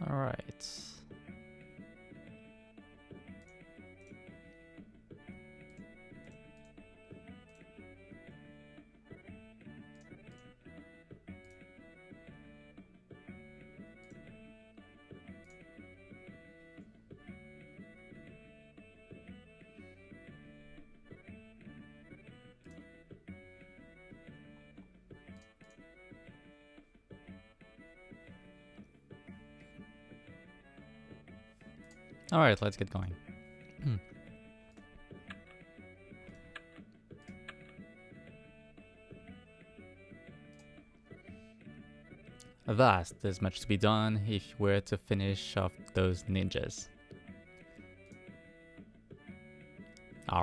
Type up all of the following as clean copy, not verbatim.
All right. All right, let's get going. Avast, there's much to be done if we're to finish off those ninjas.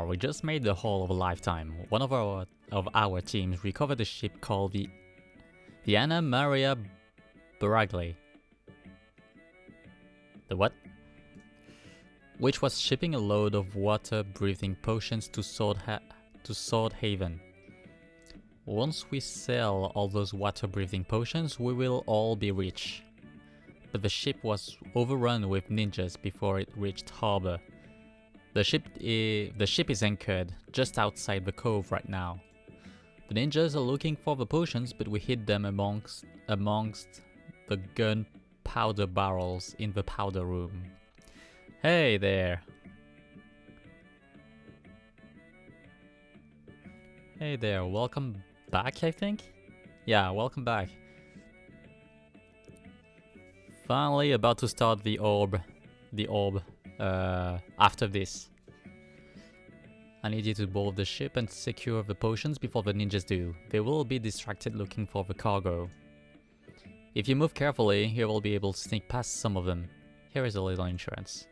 We just made the haul of a lifetime. One of our teams recovered a ship called the Anna Maria Baragli. The what? Which was shipping a load of water-breathing potions to Sword Haven. Once we sell all those water-breathing potions, we will all be rich. But the ship was overrun with ninjas before it reached harbor. The ship is anchored just outside the cove right now. The ninjas are looking for the potions, but we hid them amongst the gunpowder barrels in the powder room. Hey there! Hey there, welcome back, I think? Yeah, welcome back. Finally about to start the orb after this. I need you to board the ship and secure the potions before the ninjas do. They will be distracted looking for the cargo. If you move carefully, you will be able to sneak past some of them. Here is a little insurance.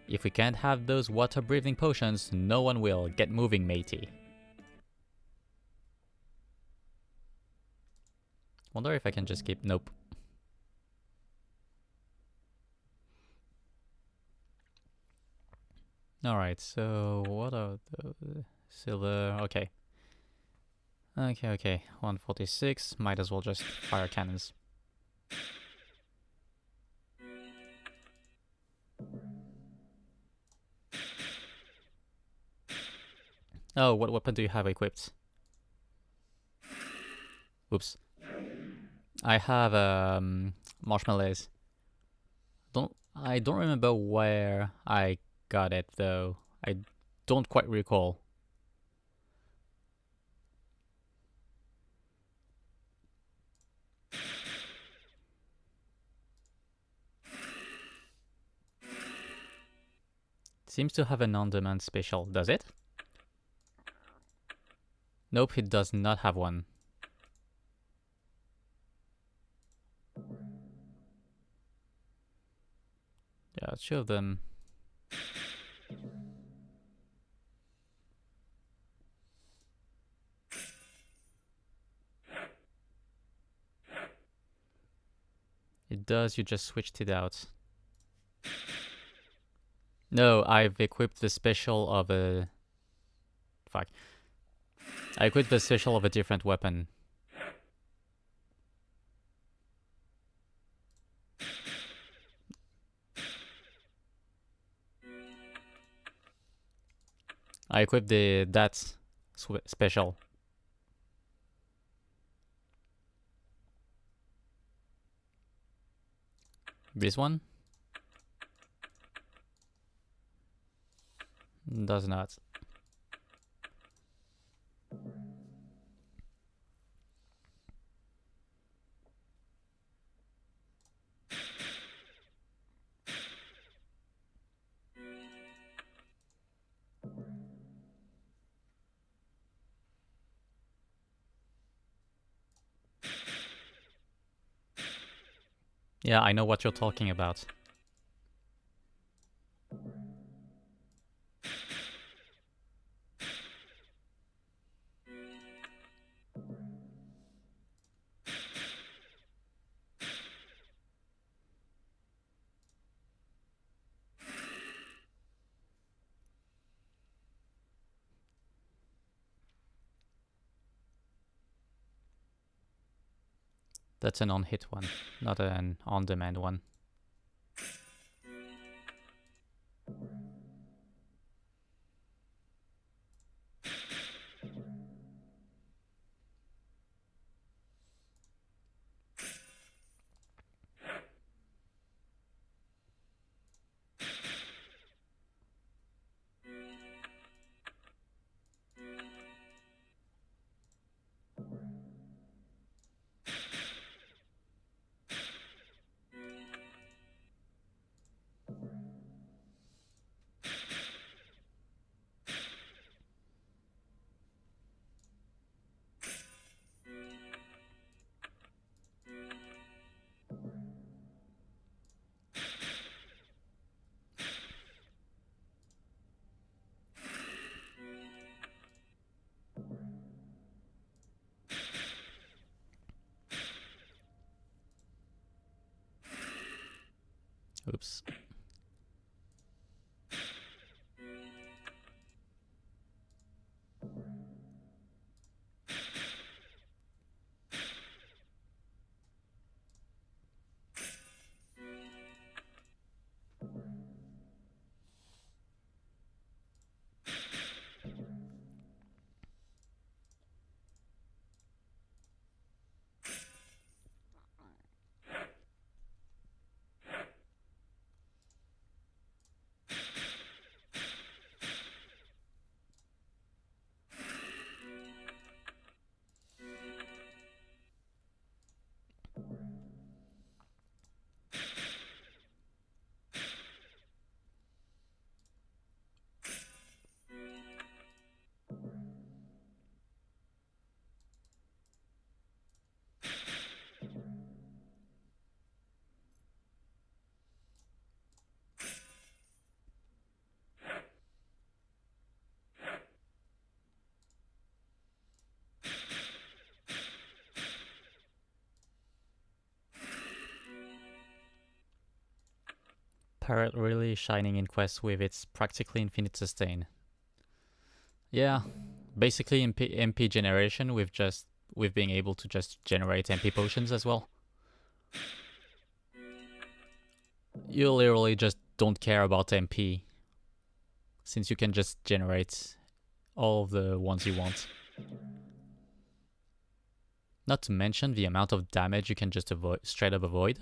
If we can't have those water-breathing potions, no one will. Get moving, matey. Wonder if I can just keep... Nope. Alright, so what are the... Silver... Okay. Okay. 146. Might as well just fire cannons. Oh, what weapon do you have equipped? Oops. I have marshmallows. I don't remember where I got it though. I don't quite recall. It seems to have an on-demand special, does it? Nope, it does not have one. Yeah, 2 of them. It does, you just switched it out. No, I've equipped the special of a... Fuck. I equipped the special of a different weapon. I equipped that special. This one? Does not. Yeah, I know what you're talking about. That's an on-hit one, not an on-demand one. Oops. Parrot really shining in Quest with its practically infinite sustain. Yeah, basically MP generation with being able to just generate MP potions as well. You literally just don't care about MP since you can just generate all of the ones you want. Not to mention the amount of damage you can just straight up avoid.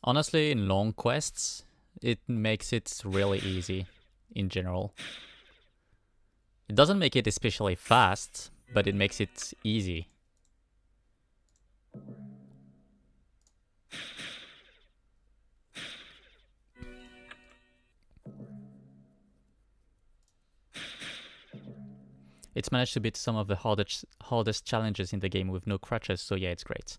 Honestly, in long quests, it makes it really easy in general. It doesn't make it especially fast, but it makes it easy. It's managed to beat some of the hardest challenges in the game with no crutches, so yeah, it's great.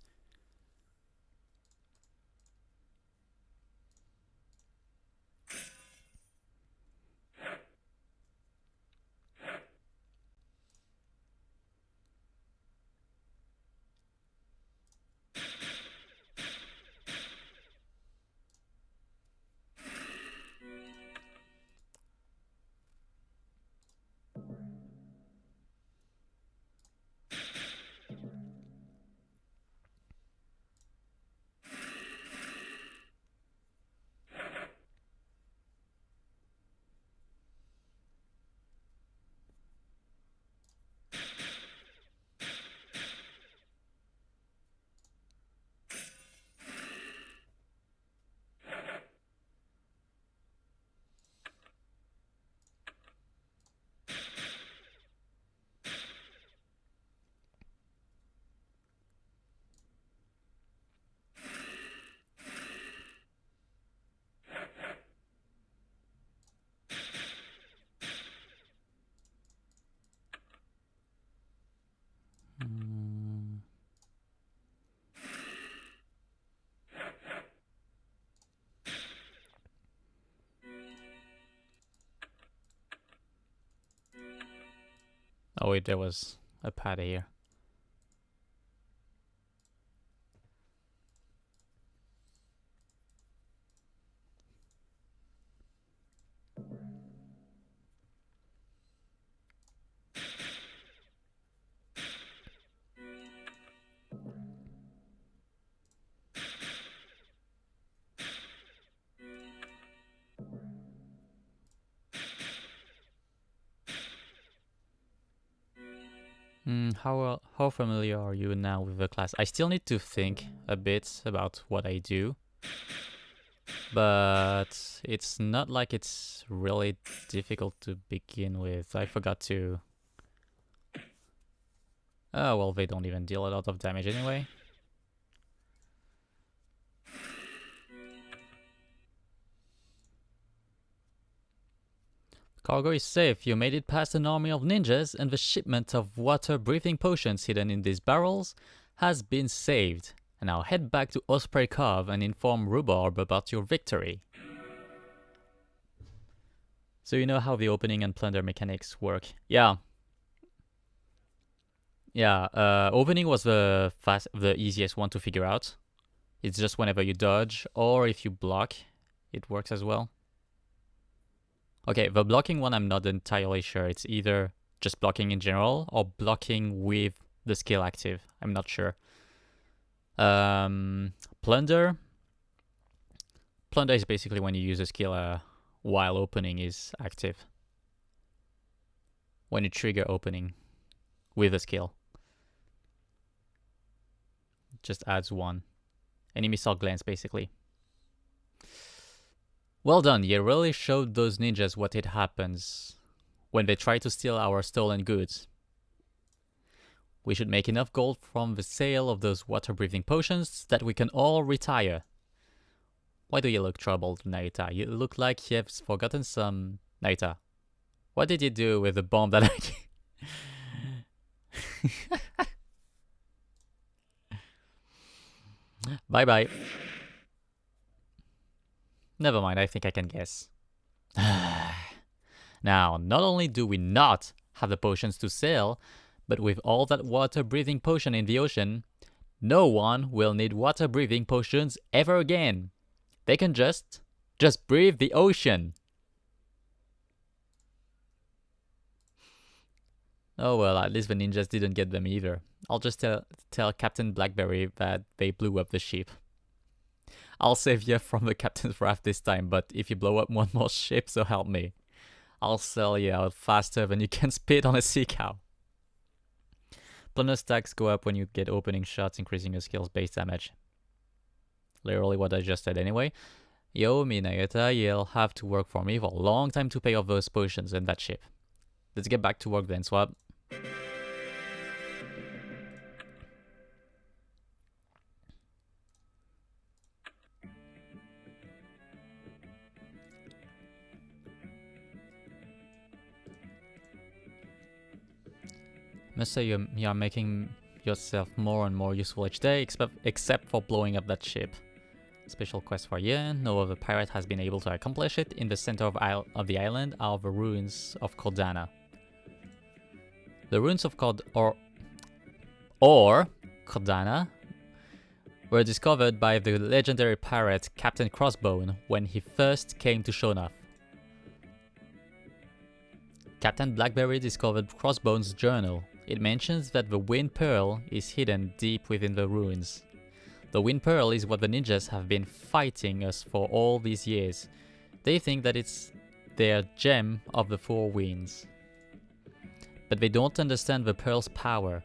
Oh wait, there was a pad here. How familiar are you now with the class? I still need to think a bit about what I do, but it's not like it's really difficult to begin with. I forgot to... Oh, well, they don't even deal a lot of damage anyway. Cargo is safe. You made it past an army of ninjas, and the shipment of water-breathing potions hidden in these barrels has been saved. And now head back to Osprey Cove and inform Rhubarb about your victory. So you know how the opening and plunder mechanics work? Yeah. Yeah, opening was the easiest one to figure out. It's just whenever you dodge, or if you block, it works as well. Okay, the blocking one I'm not entirely sure. It's either just blocking in general or blocking with the skill active. I'm not sure. Plunder. Plunder is basically when you use a skill while opening is active. When you trigger opening with a skill. Just adds one. Any missile glance basically. Well done, you really showed those ninjas what it happens when they try to steal our stolen goods. We should make enough gold from the sale of those water-breathing potions that we can all retire. Why do you look troubled, Narita? You look like you've forgotten some... Narita, what did you do with the bomb that I... Bye-bye. Never mind, I think I can guess. Now, not only do we not have the potions to sell, but with all that water-breathing potion in the ocean, no one will need water-breathing potions ever again. They can just breathe the ocean. Oh well, at least the ninjas didn't get them either. I'll just tell Captain Blackberry that they blew up the ship. I'll save you from the captain's wrath this time, but if you blow up one more ship, so help me. I'll sell you out faster than you can spit on a sea cow. Plunder stacks go up when you get opening shots, increasing your skill's base damage. Literally what I just said anyway. Yo, Minayata, you'll have to work for me for a long time to pay off those potions and that ship. Let's get back to work then, Swab. Must say you're making yourself more and more useful each day, except for blowing up that ship. Special quest for you. No other pirate has been able to accomplish it. In the center of the island are the ruins of Cordana. The ruins of Cordana were discovered by the legendary pirate Captain Crossbone when he first came to Shonuff. Captain Blackberry discovered Crossbone's journal. It mentions that the Wind Pearl is hidden deep within the ruins. The Wind Pearl is what the ninjas have been fighting us for all these years. They think that it's their gem of the four winds. But they don't understand the Pearl's power.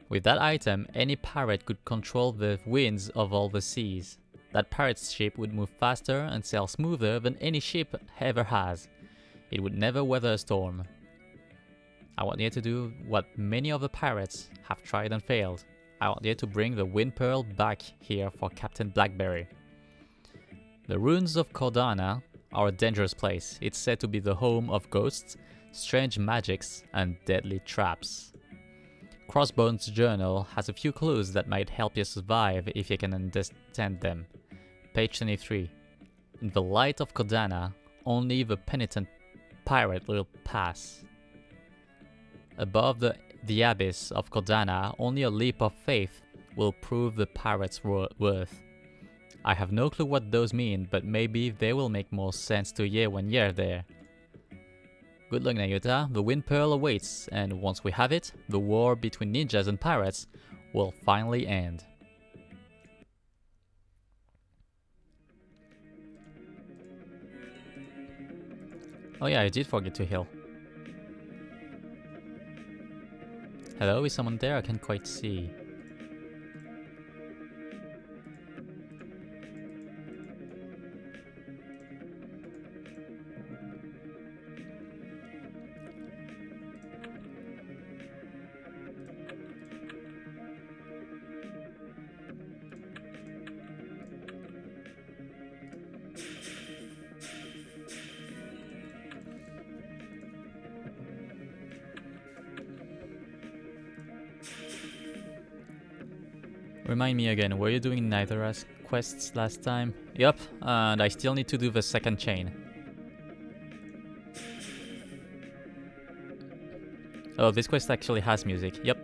With that item, any pirate could control the winds of all the seas. That pirate's ship would move faster and sail smoother than any ship ever has. It would never weather a storm. I want you to do what many other pirates have tried and failed. I want you to bring the Wind Pearl back here for Captain Blackberry. The ruins of Cordana are a dangerous place. It's said to be the home of ghosts, strange magics, and deadly traps. Crossbone's journal has a few clues that might help you survive if you can understand them. Page 23. In the light of Cordana, only the penitent pirate will pass. Above the abyss of Cordana, only a leap of faith will prove the pirate's worth. I have no clue what those mean, but maybe they will make more sense to you when you're there. Good luck, Nayuta. The Wind Pearl awaits, and once we have it, the war between ninjas and pirates will finally end. Oh yeah, I did forget to heal. Hello, is someone there? I can't quite see. Remind me again, were you doing neither quests last time? Yup, and I still need to do the second chain. Oh, this quest actually has music, yep.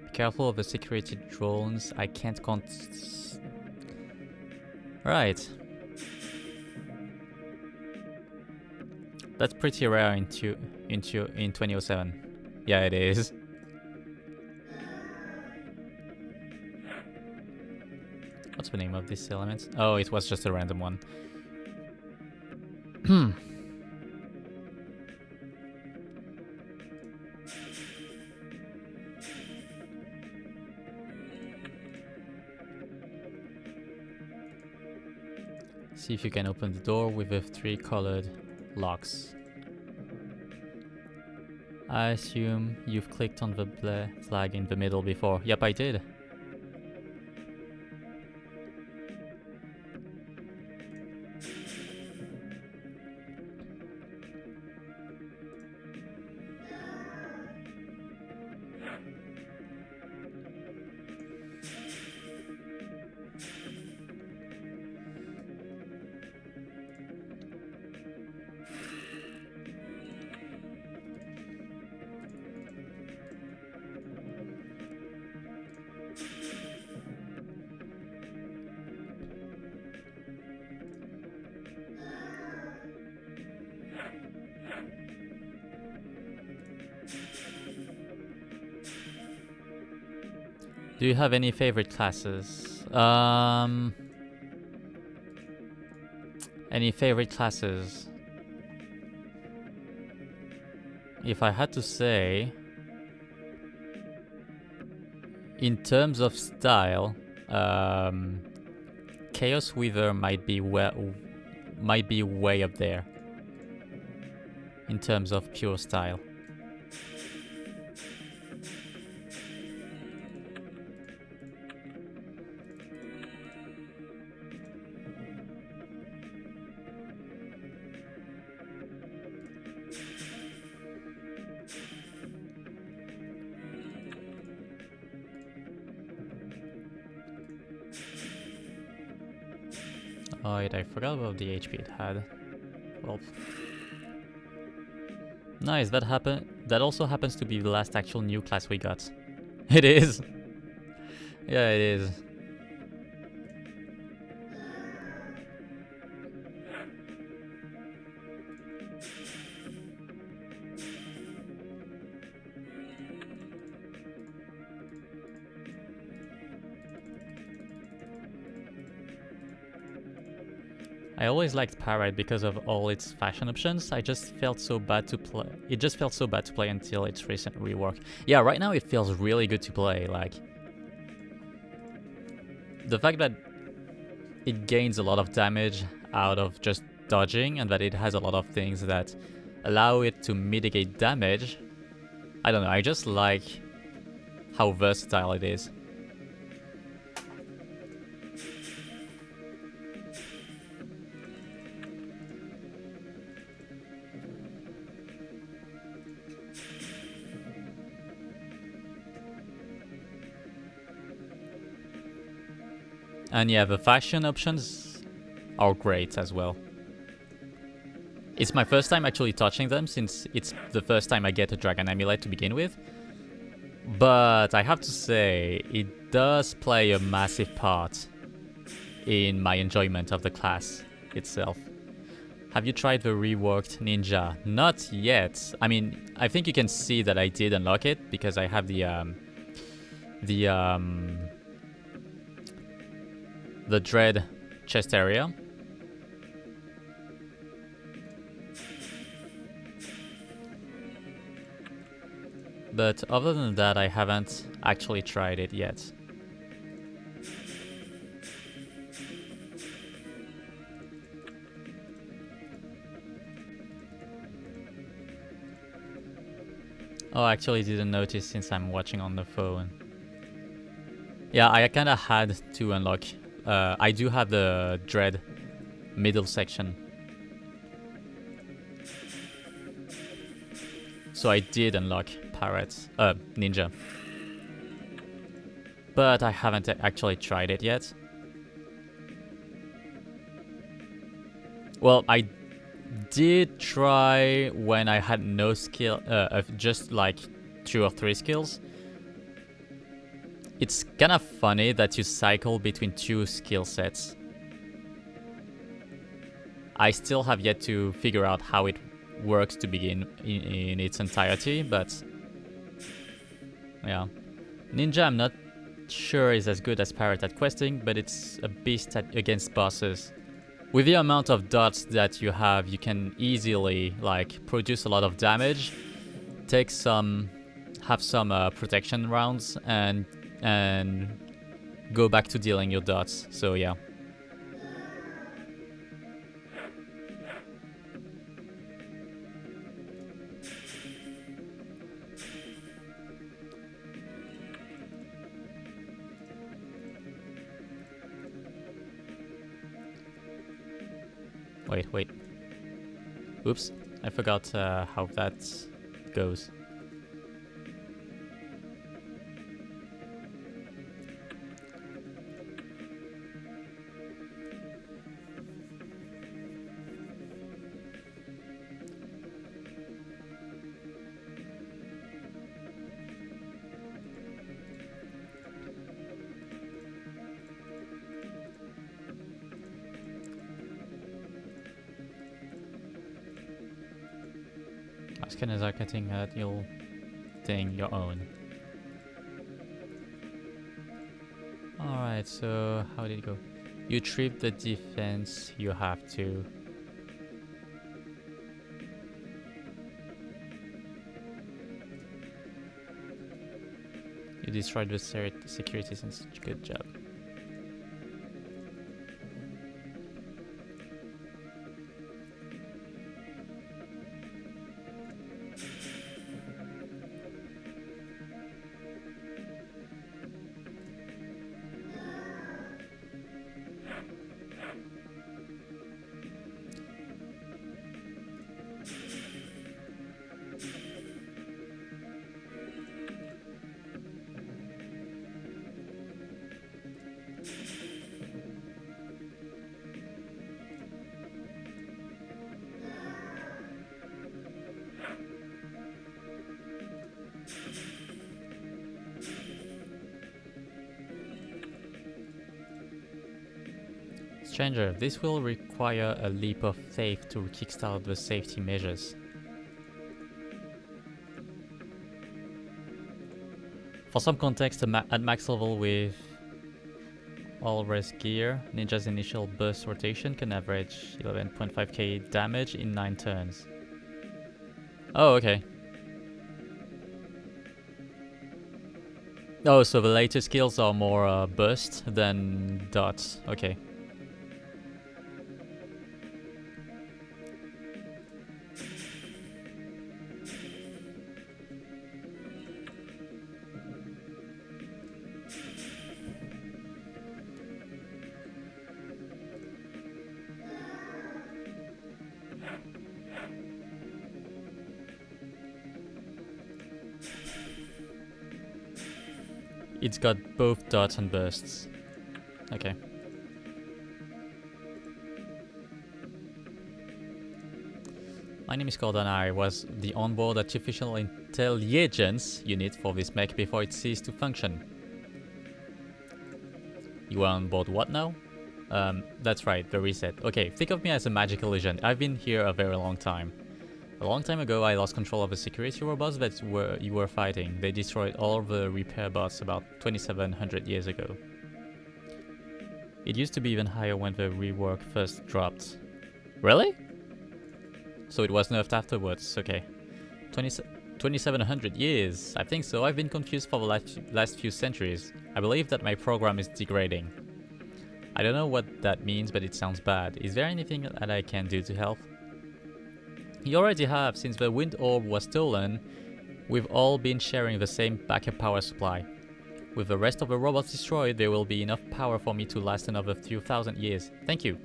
Be careful of the security drones, I can't Right. That's pretty rare in 2007. Yeah, it is. What's the name of this element? Oh, it was just a random one. See if you can open the door with the 3 colored locks. I assume you've clicked on the flag in the middle before. Yep, I did. Do you have any favorite classes? Any favorite classes? If I had to say, in terms of style, Chaos Weaver might be way up there in terms of pure style. Oh, wait, I forgot about the HP it had. Well, nice. That also happens to be the last actual new class we got. It is. Yeah, it is. I always liked Pirate because of all its fashion options. I just felt so bad to play. It just felt so bad to play until its recent rework. Yeah, right now it feels really good to play. Like, the fact that it gains a lot of damage out of just dodging, and that it has a lot of things that allow it to mitigate damage. I don't know, I just like how versatile it is. And yeah, the fashion options are great as well. It's my first time actually touching them, since it's the first time I get a Dragon Amulet to begin with. But I have to say, it does play a massive part in my enjoyment of the class itself. Have you tried the reworked ninja? Not yet. I mean, I think you can see that I did unlock it because I have the dread chest area. But other than that, I haven't actually tried it yet. Oh, I actually didn't notice since I'm watching on the phone. Yeah, I kinda had to unlock. I do have the dread middle section. So I did unlock ninja. But I haven't actually tried it yet. Well, I did try when I had no skill, just like 2 or 3 skills. It's kind of funny that you cycle between 2 skill sets. I still have yet to figure out how it works to begin in its entirety, but yeah. Ninja, I'm not sure is as good as Parrot at questing, but it's a beast against bosses. With the amount of dots that you have, you can easily like produce a lot of damage, have some protection rounds, and go back to dealing your dots. So yeah. Wait. Oops, I forgot how that goes. Kind of like getting your thing your own. Alright, so how did it go? You trip the defense, you have to. You destroyed the security sense. Good job. Stranger, this will require a leap of faith to kickstart the safety measures. For some context, at max level with all res gear, Ninja's initial burst rotation can average 11.5k damage in 9 turns. Oh, okay. Oh, so the later skills are more burst than dots. Okay. It's got both dots and bursts. Okay. My name is Gordon. I was the onboard artificial intelligence unit for this mech before it ceased to function. You are on board what now? That's right, the reset. Okay, think of me as a magic illusion. I've been here a very long time. A long time ago, I lost control of the security robots that you were fighting. They destroyed all the repair bots about 2,700 years ago. It used to be even higher when the rework first dropped. Really? So it was nerfed afterwards, okay. 2,700 years, I think so. I've been confused for the last few centuries. I believe that my program is degrading. I don't know what that means, but it sounds bad. Is there anything that I can do to help? You already have. Since the wind orb was stolen, we've all been sharing the same backup power supply. With the rest of the robots destroyed, there will be enough power for me to last another few thousand years. Thank you.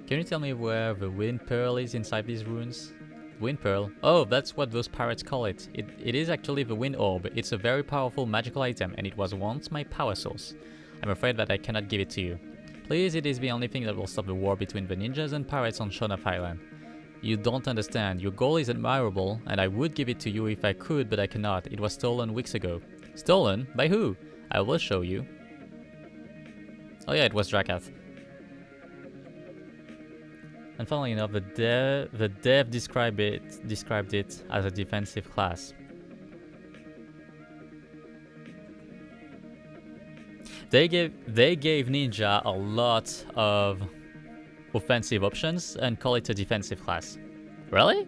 Can you tell me where the wind pearl is inside these ruins? Wind pearl? Oh, that's what those pirates call it. It is actually the wind orb. It's a very powerful magical item, and it was once my power source. I'm afraid that I cannot give it to you. Please, it is the only thing that will stop the war between the ninjas and pirates on Shonaf Island. You don't understand. Your goal is admirable, and I would give it to you if I could, but I cannot. It was stolen weeks ago. Stolen? By who? I will show you. Oh yeah, it was Drakath. And funnily enough, the dev described it as a defensive class. They gave Ninja a lot of offensive options and call it a defensive class. Really?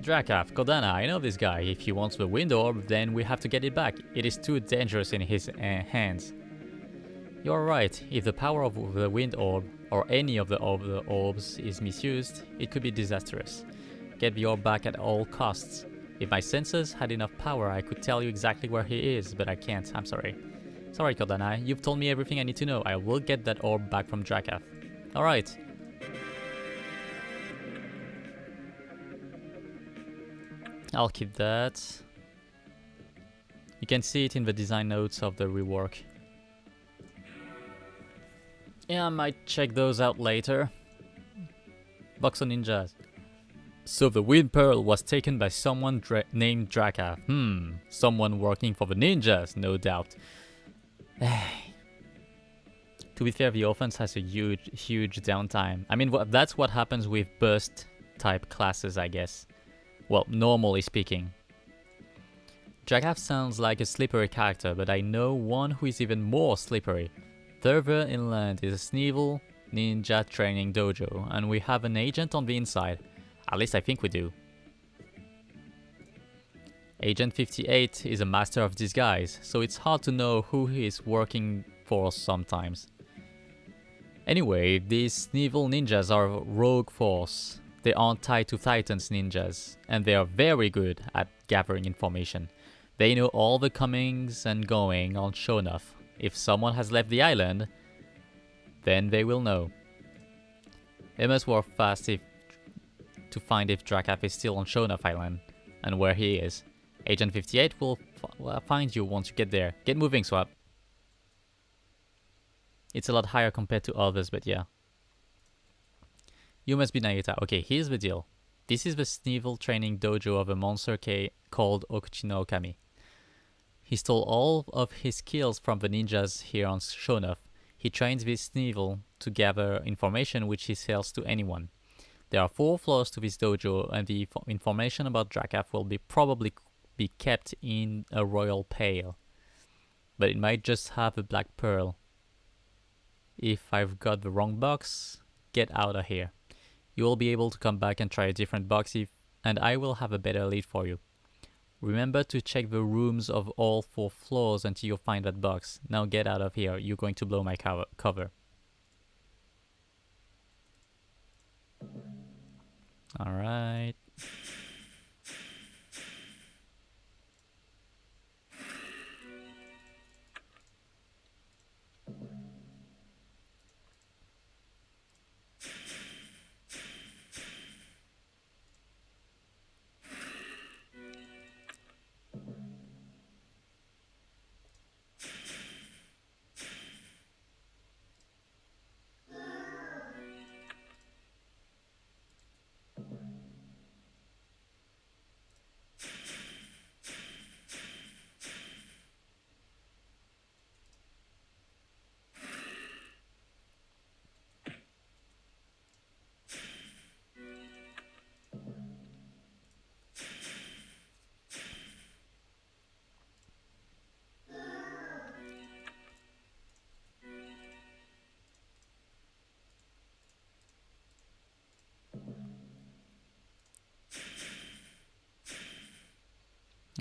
Drakath, Kodana, I know this guy. If he wants the wind orb, then we have to get it back. It is too dangerous in his hands. You're right. If the power of the wind orb, or any of the orbs, is misused, it could be disastrous. Get the orb back at all costs. If my sensors had enough power, I could tell you exactly where he is, but I can't. I'm sorry. Sorry, Kodana. You've told me everything I need to know. I will get that orb back from Drakath. Alright. I'll keep that. You can see it in the design notes of the rework. Yeah, I might check those out later. Box of Ninjas. So the Wind Pearl was taken by someone named Drakath. Someone working for the ninjas, no doubt. To be fair, the offense has a huge downtime. I mean, that's what happens with burst type classes, I guess. Well, normally speaking. Drakath sounds like a slippery character, but I know one who is even more slippery. Further inland is a Sneevil Ninja Training Dojo, and we have an agent on the inside. At least I think we do. Agent 58 is a master of disguise, so it's hard to know who he is working for sometimes. Anyway, these Sneevil ninjas are a rogue force. They aren't tied to Titans ninjas, and they are very good at gathering information. They know all the comings and going on Shonaf. If someone has left the island, then they will know. It must work fast to find if Drakath is still on Shonaf Island, and where he is. Agent 58 will find you once you get there. Get moving, Swap. It's a lot higher compared to others, but yeah. You must be Nayuta. Okay, here's the deal. This is the Sneevil training dojo of a monster called Okuchi no Okami. He stole all of his skills from the ninjas here on Shonaf. He trains this Sneevil to gather information which he sells to anyone. There are 4 floors to this dojo, and the information about Drakath will probably be kept in a royal pail. But it might just have a black pearl. If I've got the wrong box, get out of here. You will be able to come back and try a different box and I will have a better lead for you. Remember to check the rooms of all 4 floors until you find that box. Now get out of here, you're going to blow my cover. Alright.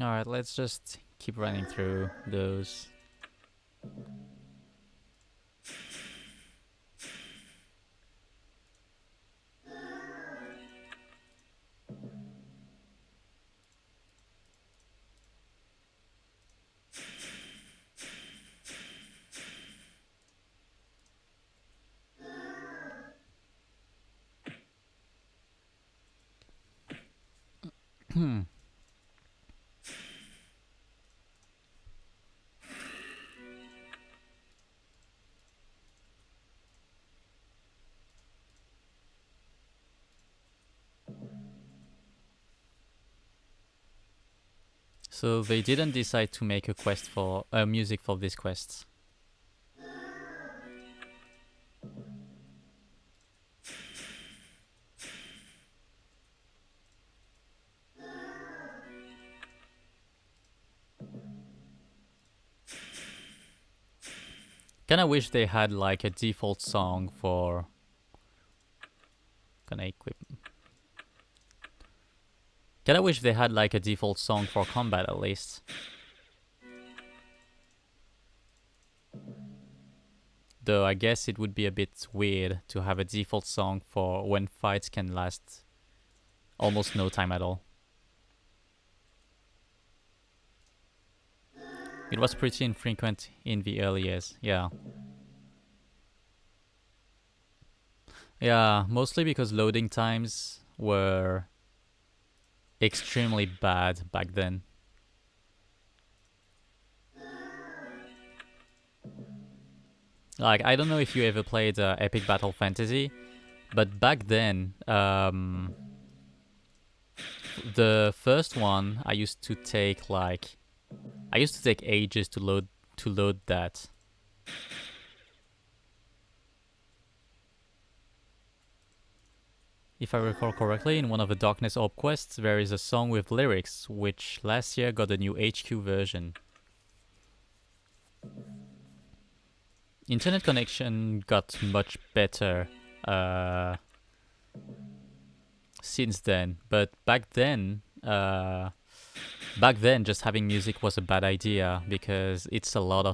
Alright, let's just keep running through those. So they didn't decide to make a quest for music for these quests. Kinda wish they had like a default song for... Can I equip? Kinda wish they had like a default song for combat at least. Though I guess it would be a bit weird to have a default song for when fights can last almost no time at all. It was pretty infrequent in the early years, yeah. Yeah, mostly because loading times were extremely bad back then. Like, I don't know if you ever played Epic Battle Fantasy, but back then, the first one I used to take ages to load that. If I recall correctly, in one of the Darkness Orb quests, there is a song with lyrics, which last year got a new HQ version. Internet connection got much better since then, but back then, just having music was a bad idea because it's a lot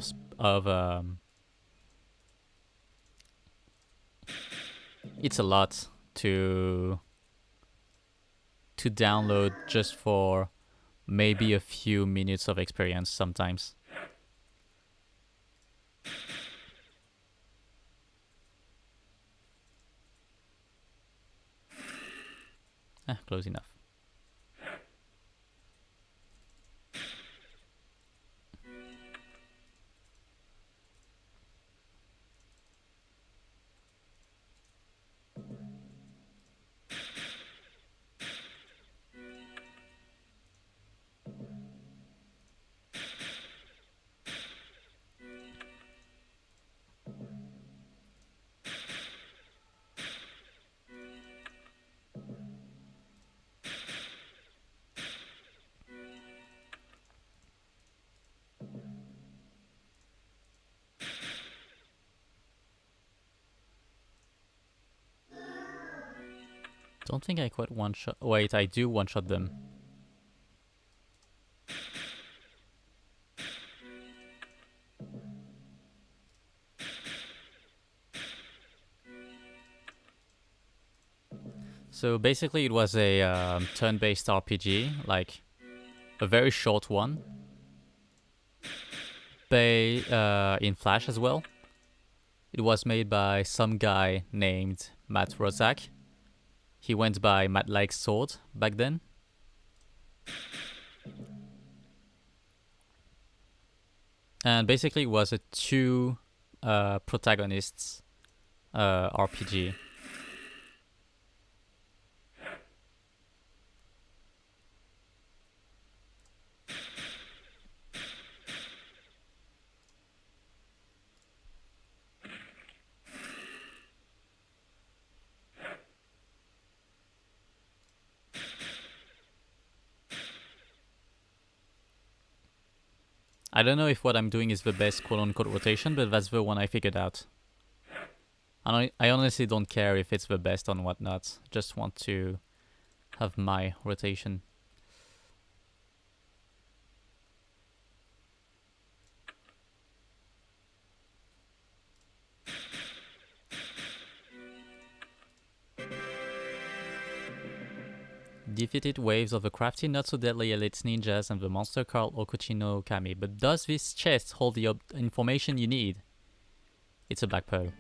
it's a lot to download just for maybe a few minutes of experience sometimes. Close enough. Don't think I quite one-shot... Wait, I do one-shot them. So basically it was a turn-based RPG, like a very short one. In Flash as well. It was made by some guy named Matt Rozak. He went by Matt Like Sword back then. And basically it was a two protagonists RPG. I don't know if what I'm doing is the best quote-unquote rotation, but that's the one I figured out. I honestly don't care if it's the best or whatnot. Just want to have my rotation. defeated waves of the crafty not-so-deadly elite ninjas and the monster called Okuchi no Kami, but does this chest hold the information you need? It's a black pearl.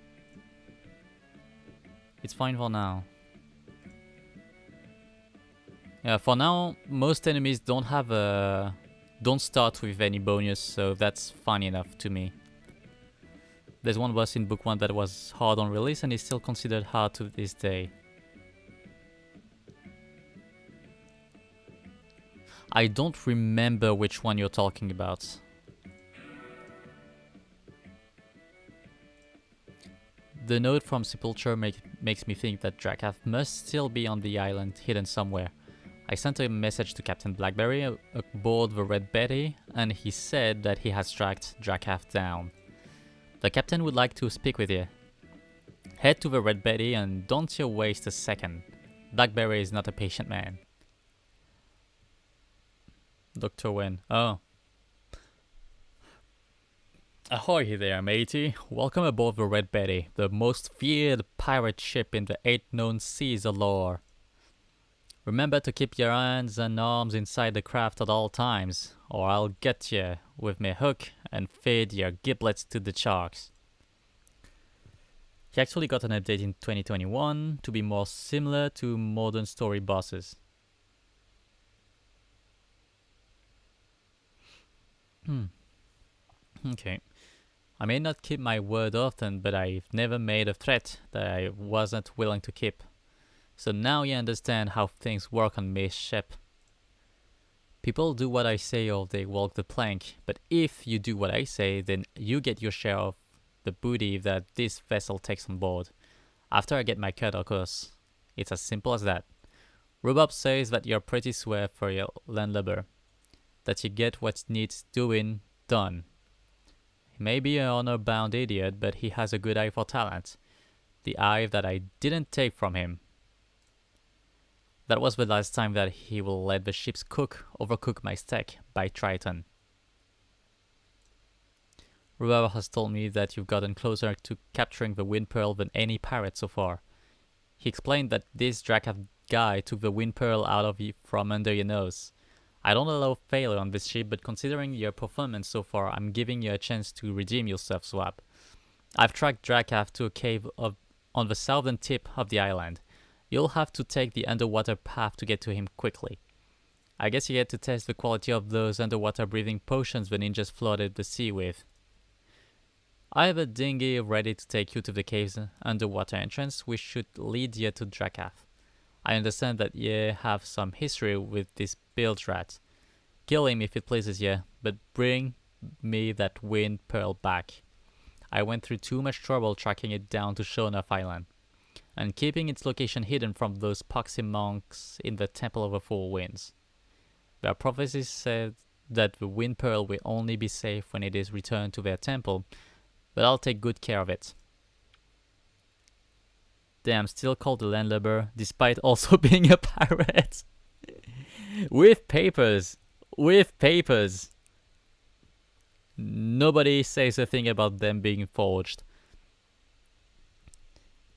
It's fine for now. Yeah, for now, most enemies don't start with any bonus, so that's fine enough to me. There's one boss in book 1 that was hard on release and is still considered hard to this day. I don't remember which one you're talking about. The note from Sepulture makes me think that Drakath must still be on the island, hidden somewhere. I sent a message to Captain Blackberry aboard the Red Betty, and he said that he has tracked Drakath down. The captain would like to speak with you. Head to the Red Betty and don't you waste a second. Blackberry is not a patient man. Dr. Wen. Oh. Ahoy there, matey. Welcome aboard the Red Betty, the most feared pirate ship in the 8 known seas galore. Remember to keep your hands and arms inside the craft at all times, or I'll get you with my hook and feed your giblets to the sharks. He actually got an update in 2021 to be more similar to modern story bosses. Okay. I may not keep my word often, but I've never made a threat that I wasn't willing to keep. So now you understand how things work on my ship. People do what I say or they walk the plank, but if you do what I say, then you get your share of the booty that this vessel takes on board. After I get my cut, of course. It's as simple as that. Rhubarb says that you're pretty square for your landlubber. That you get what needs doing done. He may be an honor-bound idiot, but he has a good eye for talent. The eye that I didn't take from him. That was the last time that he will let the ship's cook overcook my steak by Triton. Rhubarb has told me that you've gotten closer to capturing the Wind Pearl than any pirate so far. He explained that this Drakath guy took the Wind Pearl out of you from under your nose. I don't allow failure on this ship, but considering your performance so far, I'm giving you a chance to redeem yourself, Swap. I've tracked Drakath to a cave on the southern tip of the island. You'll have to take the underwater path to get to him quickly. I guess you get to test the quality of those underwater breathing potions the ninjas flooded the sea with. I have a dinghy ready to take you to the cave's underwater entrance, which should lead you to Drakath. I understand that you have some history with this bilge rat. Kill him if it pleases you, but bring me that Wind Pearl back. I went through too much trouble tracking it down to Shonuff Island, and keeping its location hidden from those poxy monks in the Temple of the Four Winds. Their prophecies said that the Wind Pearl will only be safe when it is returned to their temple, but I'll take good care of it. Damn, still called a landlubber, despite also being a pirate. With papers! With papers! Nobody says a thing about them being forged.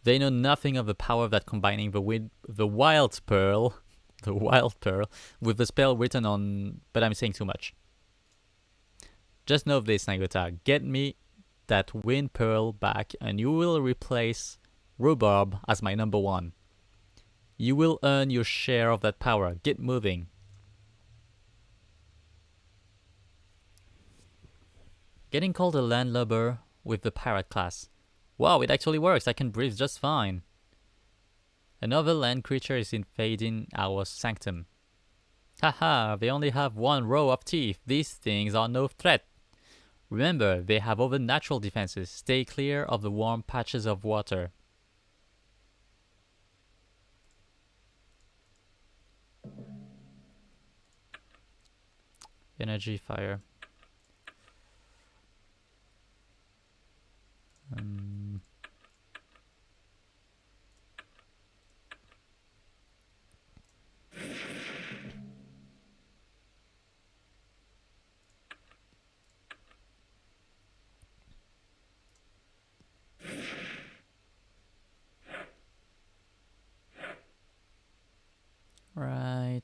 They know nothing of the power that combining the Wild Pearl with the spell written on, but I'm saying too much. Just know this, Nagota. Get me that Wind Pearl back and you will replace Rhubarb as my number 1. You will earn your share of that power. Get moving. Getting called a landlubber with the pirate class. Wow, it actually works. I can breathe just fine. Another land creature is invading our sanctum. Haha, they only have 1 row of teeth. These things are no threat. Remember, they have overnatural defenses. Stay clear of the warm patches of water. Energy fire. Right.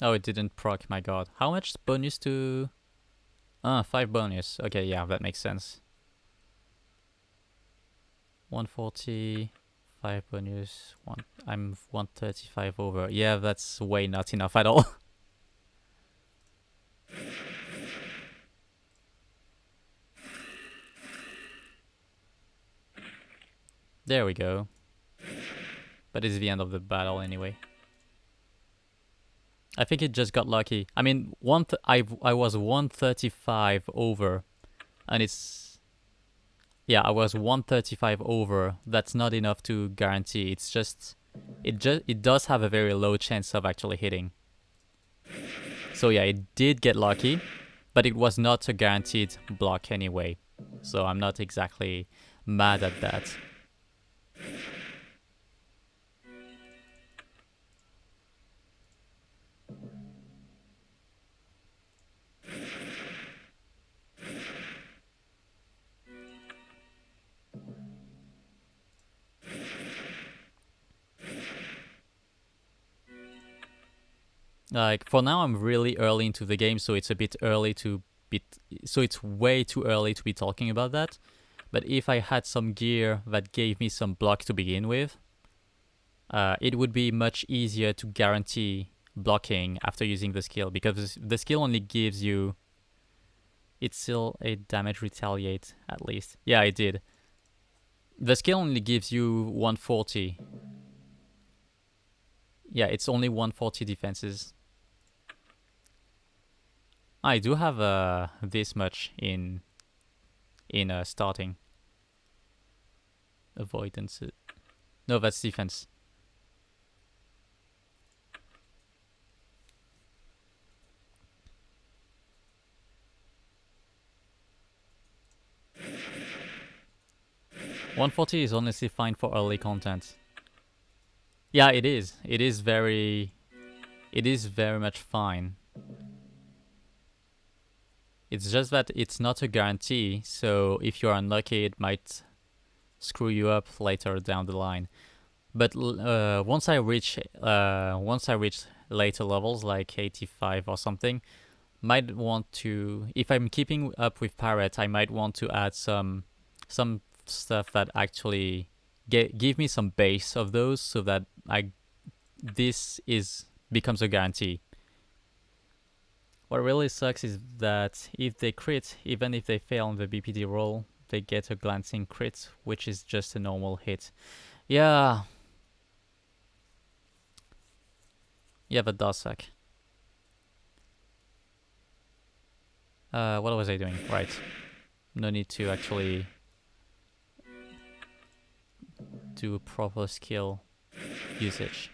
Oh, it didn't proc, my god. How much bonus to... 5 bonus. Okay, yeah, that makes sense. 140, 5 bonus, I'm 135 over. Yeah, that's way not enough at all. There we go. But it's the end of the battle anyway. I think it just got lucky. I mean, I was 135 over, and it's... Yeah, I was 135 over. That's not enough to guarantee. It's just... It does have a very low chance of actually hitting. So yeah, it did get lucky, but it was not a guaranteed block anyway. So I'm not exactly mad at that. Like, for now, I'm really early into the game, so it's a bit early to be... So it's way too early to be talking about that. But if I had some gear that gave me some block to begin with, it would be much easier to guarantee blocking after using the skill, because the skill only gives you... It's still a damage retaliate, at least. Yeah, it did. The skill only gives you 140. Yeah, it's only 140 defenses. I do have this much in starting. Avoidance. No, that's defense. $140 is honestly fine for early content. Yeah, it is. It is very much fine. It's just that it's not a guarantee, so if you're unlucky, it might screw you up later down the line. But once I reach later levels, like 85 or something, might want to... If I'm keeping up with Parrot, I might want to add some stuff that actually give me some base of those, so that this becomes a guarantee. What really sucks is that if they crit, even if they fail on the BPD roll, they get a glancing crit, which is just a normal hit. Yeah. Yeah, that does suck. What was I doing? Right. No need to actually do proper skill usage.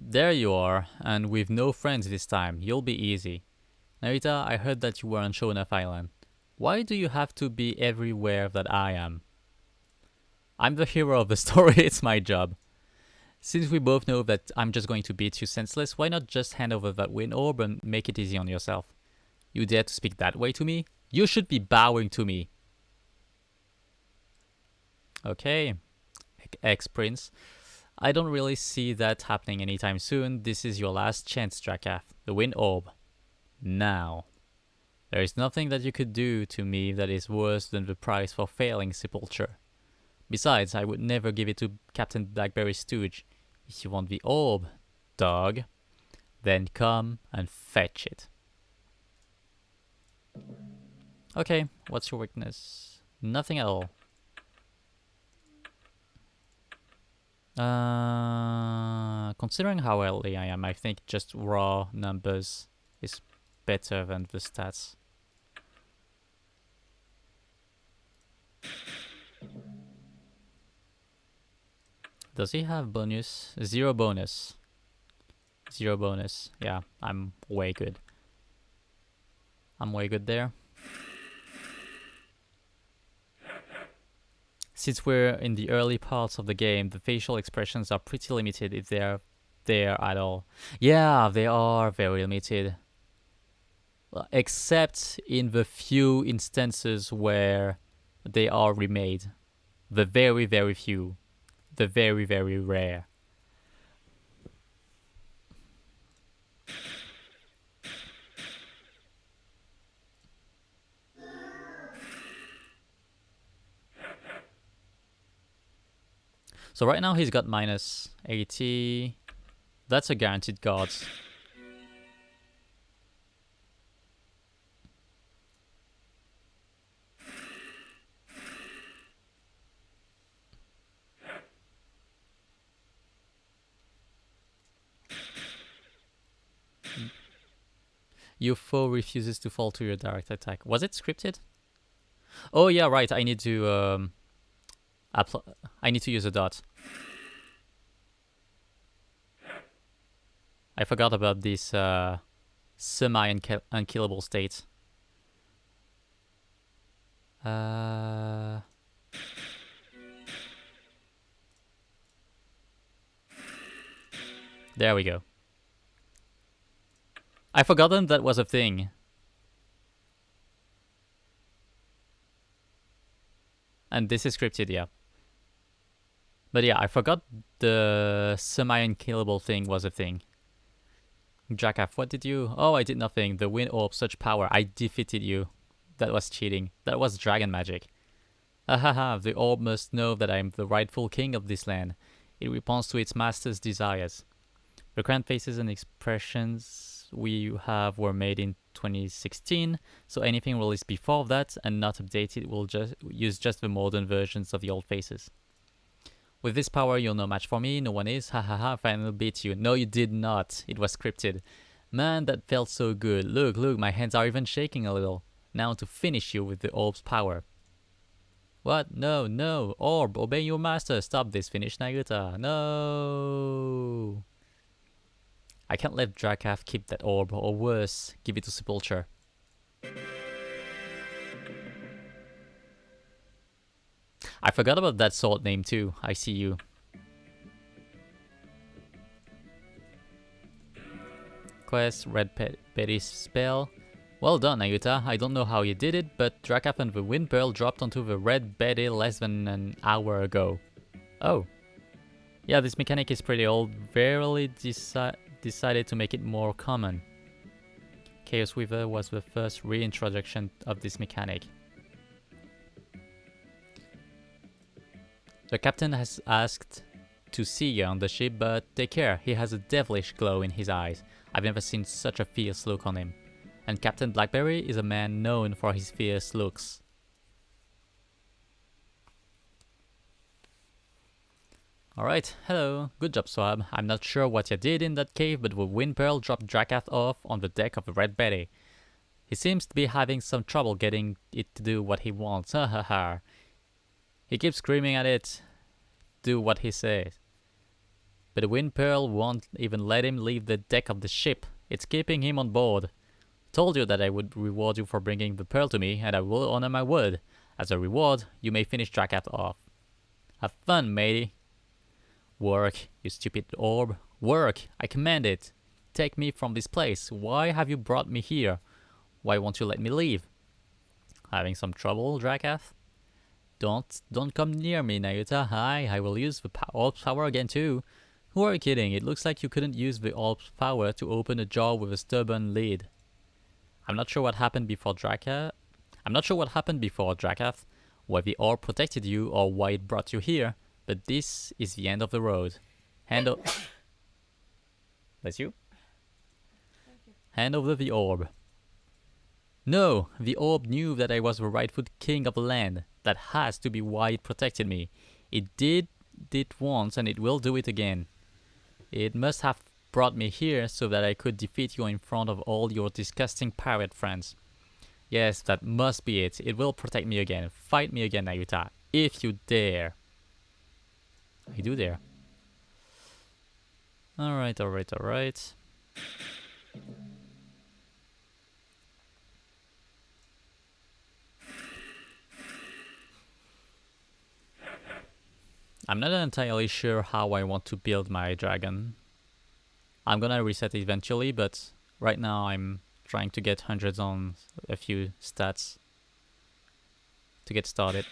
There you are, and with no friends this time. You'll be easy. Narita, I heard that you were on Shonuff Island. Why do you have to be everywhere that I am? I'm the hero of the story, it's my job. Since we both know that I'm just going to beat you senseless, why not just hand over that wind orb and make it easy on yourself? You dare to speak that way to me? You should be bowing to me. Okay, ex-prince. I don't really see that happening anytime soon. This is your last chance, Drakath. The wind orb. Now. There is nothing that you could do to me that is worse than the price for failing sepulture. Besides, I would never give it to Captain Blackberry's stooge. If you want the orb, dog, then come and fetch it. Okay, what's your weakness? Nothing at all. Considering how early I am, I think just raw numbers is better than the stats. Does he have bonus? 0 bonus. 0 bonus. Yeah, I'm way good. I'm way good there. Since we're in the early parts of the game, the facial expressions are pretty limited if they're there at all. Yeah, they are very limited. Except in the few instances where they are remade. The very, very few. The very, very rare. So right now he's got minus 80. That's a guaranteed guard. Your foe refuses to fall to your direct attack. Was it scripted? Oh yeah, right. I need to I need to use a dot. I forgot about this semi-unkillable state. There we go. I forgotten that was a thing. And this is scripted, yeah. But yeah, I forgot the semi-unkillable thing was a thing. Jackaff, what did you... Oh, I did nothing. The wind orb, such power. I defeated you. That was cheating. That was dragon magic. Ahaha, the orb must know that I am the rightful king of this land. It responds to its master's desires. The current faces and expressions we have were made in 2016, so anything released before that and not updated will just use just the modern versions of the old faces. With this power, you're no match for me. No one is. Ha ha ha, finally beat you. No, you did not. It was scripted. Man, that felt so good. Look, look, my hands are even shaking a little. Now to finish you with the orb's power. What? No, no. Orb, obey your master. Stop this. Finish Nagata. No. I can't let Drakath keep that orb, or worse, give it to Sepulture. I forgot about that sword name too. I see you. Quest, Red Betty's spell. Well done, Ayuta. I don't know how you did it, but Drakath and the Wind Pearl dropped onto the Red Betty less than an hour ago. Oh. Yeah, this mechanic is pretty old. Verily decided to make it more common. Chaos Weaver was the first reintroduction of this mechanic. The captain has asked to see you on the ship, but take care, he has a devilish glow in his eyes. I've never seen such a fierce look on him. And Captain Blackberry is a man known for his fierce looks. Alright, hello. Good job, Swab. I'm not sure what you did in that cave, but the Wind Pearl dropped Drakath off on the deck of the Red Betty. He seems to be having some trouble getting it to do what he wants. Ha ha ha. He keeps screaming at it, do what he says. But the Wind Pearl won't even let him leave the deck of the ship. It's keeping him on board. Told you that I would reward you for bringing the pearl to me, and I will honor my word. As a reward, you may finish Drakath off. Have fun, matey. Work, you stupid orb. Work, I command it. Take me from this place. Why have you brought me here? Why won't you let me leave? Having some trouble, Drakath? Don't come near me, Nayuta. I will use the orb's power again too. Who are you kidding? It looks like you couldn't use the orb's power to open a jar with a stubborn lid. I'm not sure what happened before Drakath. Why the orb protected you or why it brought you here, but this is the end of the road. Bless you. Hand over the orb. No, the orb knew that I was the rightful king of the land. That has to be why it protected me. It did it once and it will do it again. It must have brought me here so that I could defeat you in front of all your disgusting pirate friends. Yes, that must be it. It will protect me again. Fight me again, Nayuta. If you dare. I do dare. Alright. I'm not entirely sure how I want to build my dragon. I'm gonna reset eventually, but right now I'm trying to get hundreds on a few stats to get started.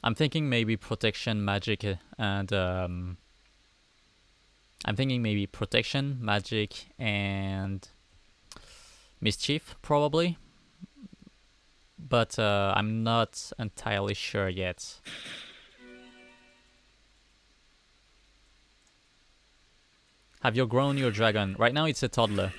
I'm thinking maybe protection, magic, and I'm thinking maybe protection, magic, and mischief probably, but I'm not entirely sure yet. Have you grown your dragon? Right now it's a toddler.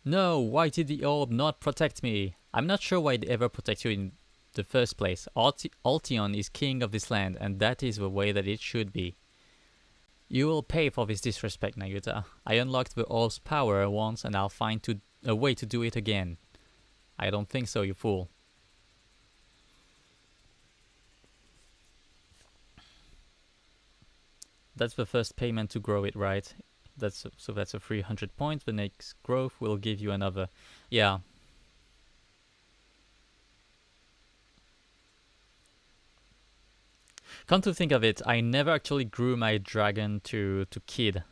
No, why did the orb not protect me? I'm not sure why it ever protects you in the first place. Altion is king of this land, and that is the way that it should be. You will pay for this disrespect, Nayuta. I unlocked the orb's power once, and I'll find a way to do it again. I don't think so, you fool. That's the first payment to grow it, right? So that's a 300 points. The next growth will give you another. Yeah. Come to think of it, I never actually grew my dragon to kid.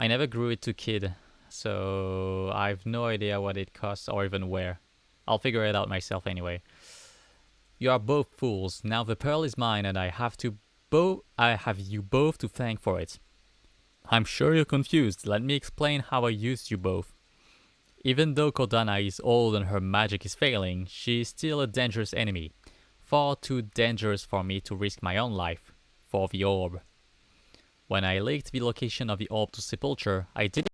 I never grew it to kid, so I've no idea what it costs or even where. I'll figure it out myself anyway. You are both fools. Now the pearl is mine, and I have you both to thank for it. I'm sure you're confused. Let me explain how I used you both. Even though Kodana is old and her magic is failing, she is still a dangerous enemy. Far too dangerous for me to risk my own life for the orb. When I leaked the location of the orb to Sepulture, I did.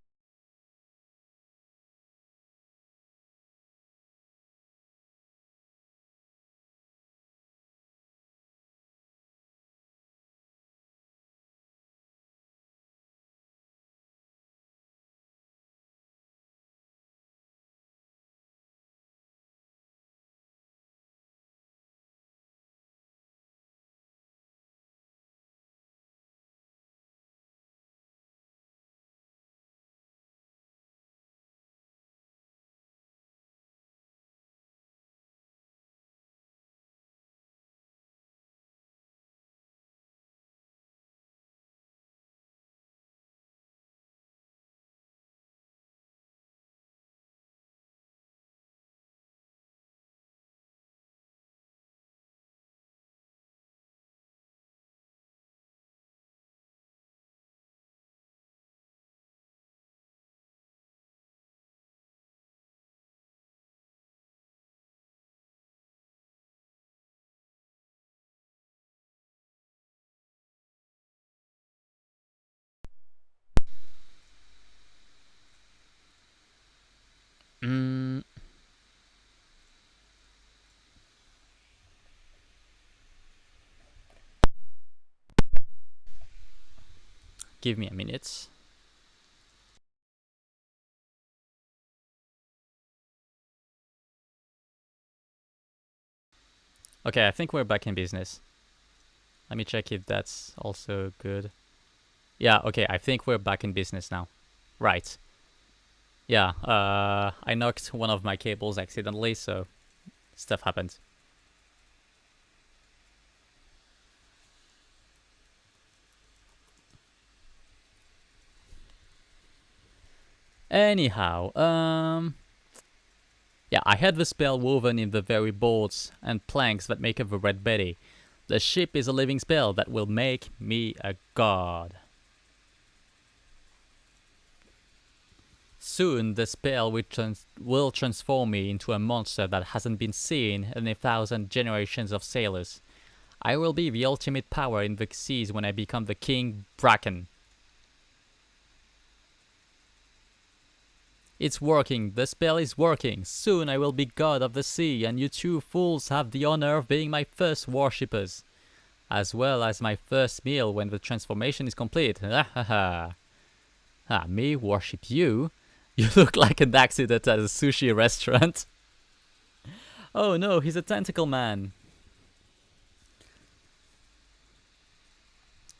Give me a minute. Okay, I think we're back in business. Let me check if that's also good. Yeah, okay, I think we're back in business now. Right. Yeah, I knocked one of my cables accidentally, so stuff happened. Anyhow, yeah, I had the spell woven in the very boards and planks that make up the Red Betty. The ship is a living spell that will make me a god. Soon, the spell will transform me into a monster that hasn't been seen in 1,000 generations of sailors. I will be the ultimate power in the seas when I become the King Bracken. It's working, the spell is working. Soon I will be god of the sea, and you two fools have the honor of being my first worshippers, as well as my first meal when the transformation is complete. Ha ha ha. Ah, me worship you? You look like an accident at a sushi restaurant. Oh no, he's a tentacle man.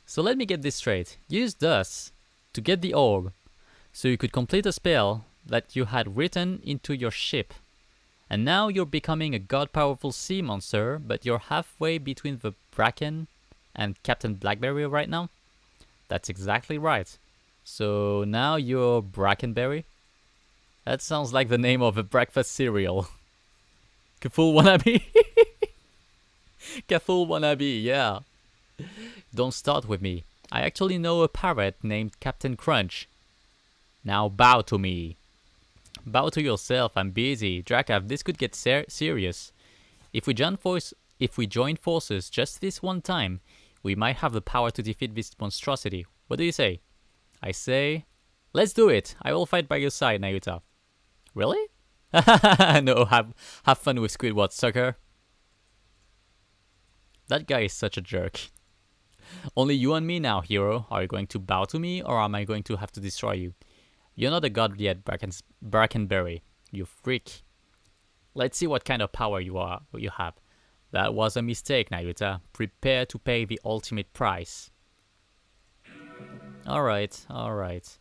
So let me get this straight. You used us to get the orb, so you could complete a spell that you had written into your ship. And now you're becoming a god-powerful sea monster, but you're halfway between the Bracken and Captain Blackberry right now? That's exactly right. So now you're Brackenberry? That sounds like the name of a breakfast cereal. Kaful wannabe? Kaful wannabe, yeah. Don't start with me. I actually know a parrot named Captain Crunch. Now bow to me. Bow to yourself, I'm busy. Drakav, this could get serious. If we join forces just this one time, we might have the power to defeat this monstrosity. What do you say? I say, let's do it. I will fight by your side, Nayuta. Really? No, have fun with Squidward, sucker. That guy is such a jerk. Only you and me now, hero. Are you going to bow to me, or am I going to have to destroy you? You're not a god yet, Brackenberry. You freak. Let's see what kind of power you have. That was a mistake, Nayuta. Prepare to pay the ultimate price. Alright, alright.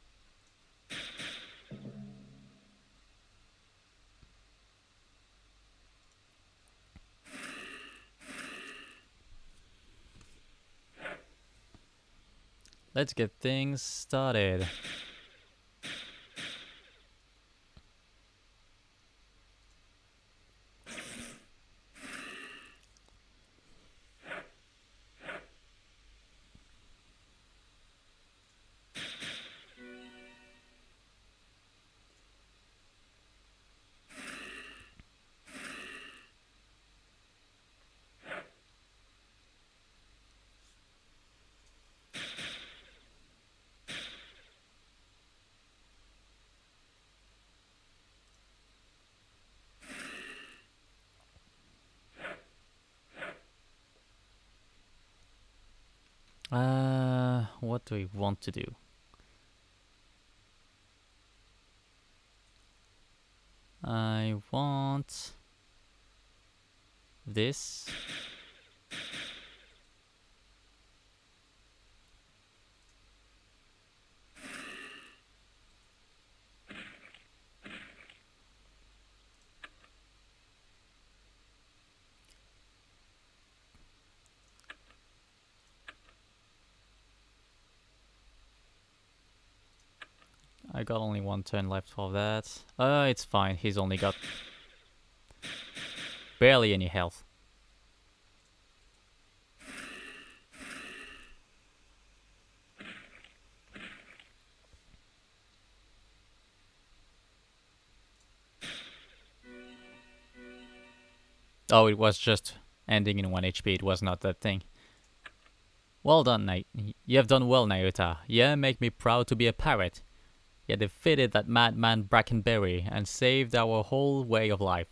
Let's get things started. What do we want to do? I want this. I got only one turn left for that. It's fine. He's only got barely any health. Oh, it was just ending in 1 HP. It was not that thing. Well done, You have done well, Nayuta. Yeah, make me proud to be a pirate. You defeated that madman Brackenberry and saved our whole way of life.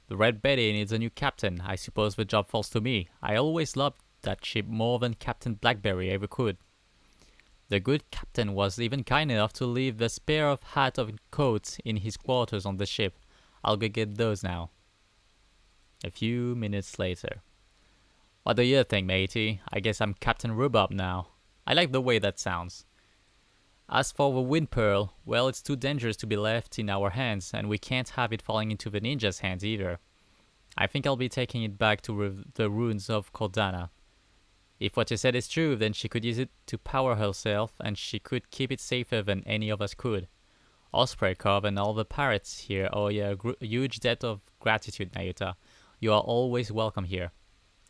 The Red Betty needs a new captain. I suppose the job falls to me. I always loved that ship more than Captain Blackberry ever could. The good captain was even kind enough to leave the spare of hat and coat in his quarters on the ship. I'll go get those now. A few minutes later. What do you think, matey? I guess I'm Captain Rhubarb now. I like the way that sounds. As for the wind pearl, well, it's too dangerous to be left in our hands, and we can't have it falling into the ninja's hands either. I think I'll be taking it back to the ruins of Cordana. If what you said is true, then she could use it to power herself, and she could keep it safer than any of us could. Osprey Cove and all the pirates here owe you a huge debt of gratitude, Nayuta. You are always welcome here.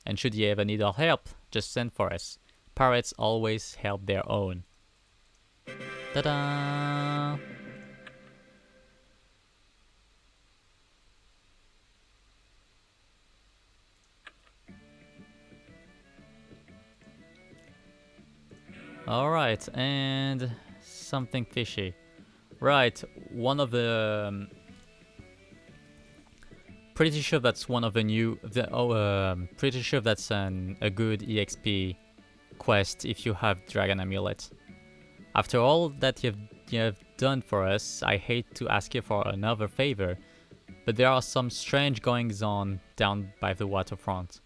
And should you ever need our help, just send for us. Pirates always help their own. Ta-da! Alright, and something fishy. Right, one of the... pretty sure that's one of the new... pretty sure that's a good EXP quest if you have Dragon Amulet. After all that you've done for us, I hate to ask you for another favor, but there are some strange goings on down by the waterfront.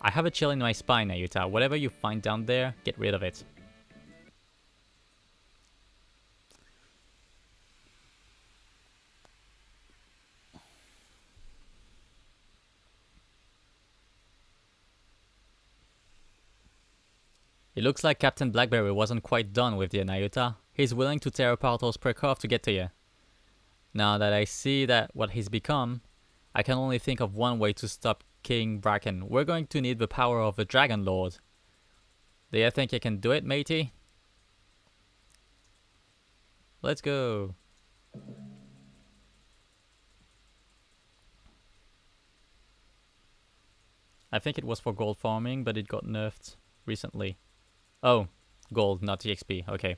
I have a chill in my spine, Ayuta. Whatever you find down there, get rid of it. It looks like Captain Blackberry wasn't quite done with you, Ayuta. He's willing to tear apart those Prekov to get to you. Now that I see that what he's become, I can only think of one way to stop King Bracken. We're going to need the power of the Dragon Lord. Do you think you can do it, matey? Let's go. I think it was for gold farming, but it got nerfed recently. Oh, gold, not EXP. Okay.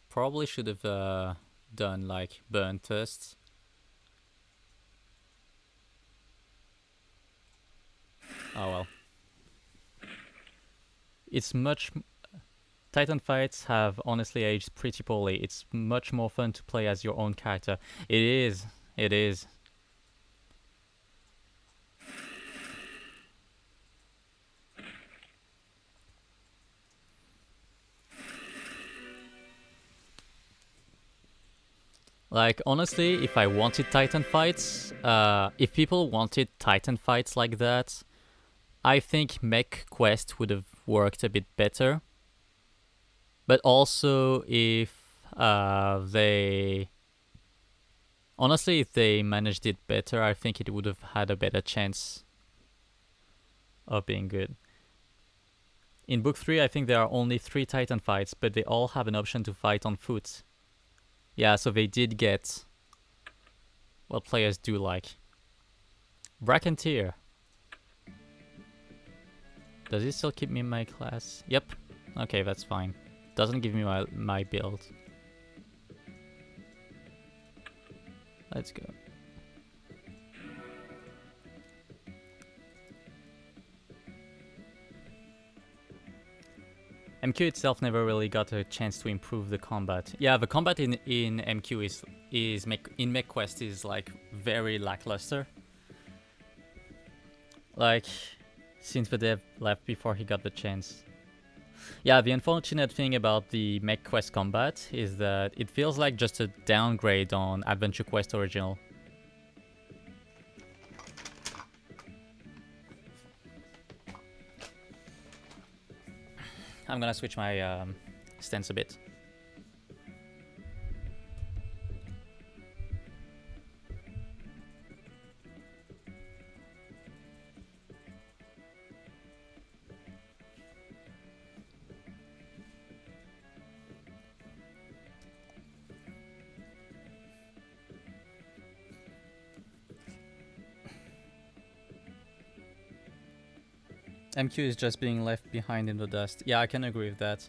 Probably should have done like burn first. Oh well. It's much... Titan fights have honestly aged pretty poorly. It's much more fun to play as your own character. It is. It is. Like, honestly, if I wanted Titan fights, if people wanted Titan fights like that, I think Mech Quest would have worked a bit better. But also, if they... Honestly, if they managed it better, I think it would have had a better chance of being good. In Book 3, I think there are only 3 Titan fights, but they all have an option to fight on foot. Yeah, so they did get what players do like. Brackenteer. Does it still keep me in my class? Yep. Okay, that's fine. Doesn't give me my build. Let's go. MQ itself never really got a chance to improve the combat. Yeah, the combat in MQ in MechQuest is like very lackluster. Like, since the dev left before he got the chance. Yeah, the unfortunate thing about the MechQuest combat is that it feels like just a downgrade on Adventure Quest Original. I'm gonna switch my stance a bit. MQ is just being left behind in the dust. Yeah, I can agree with that.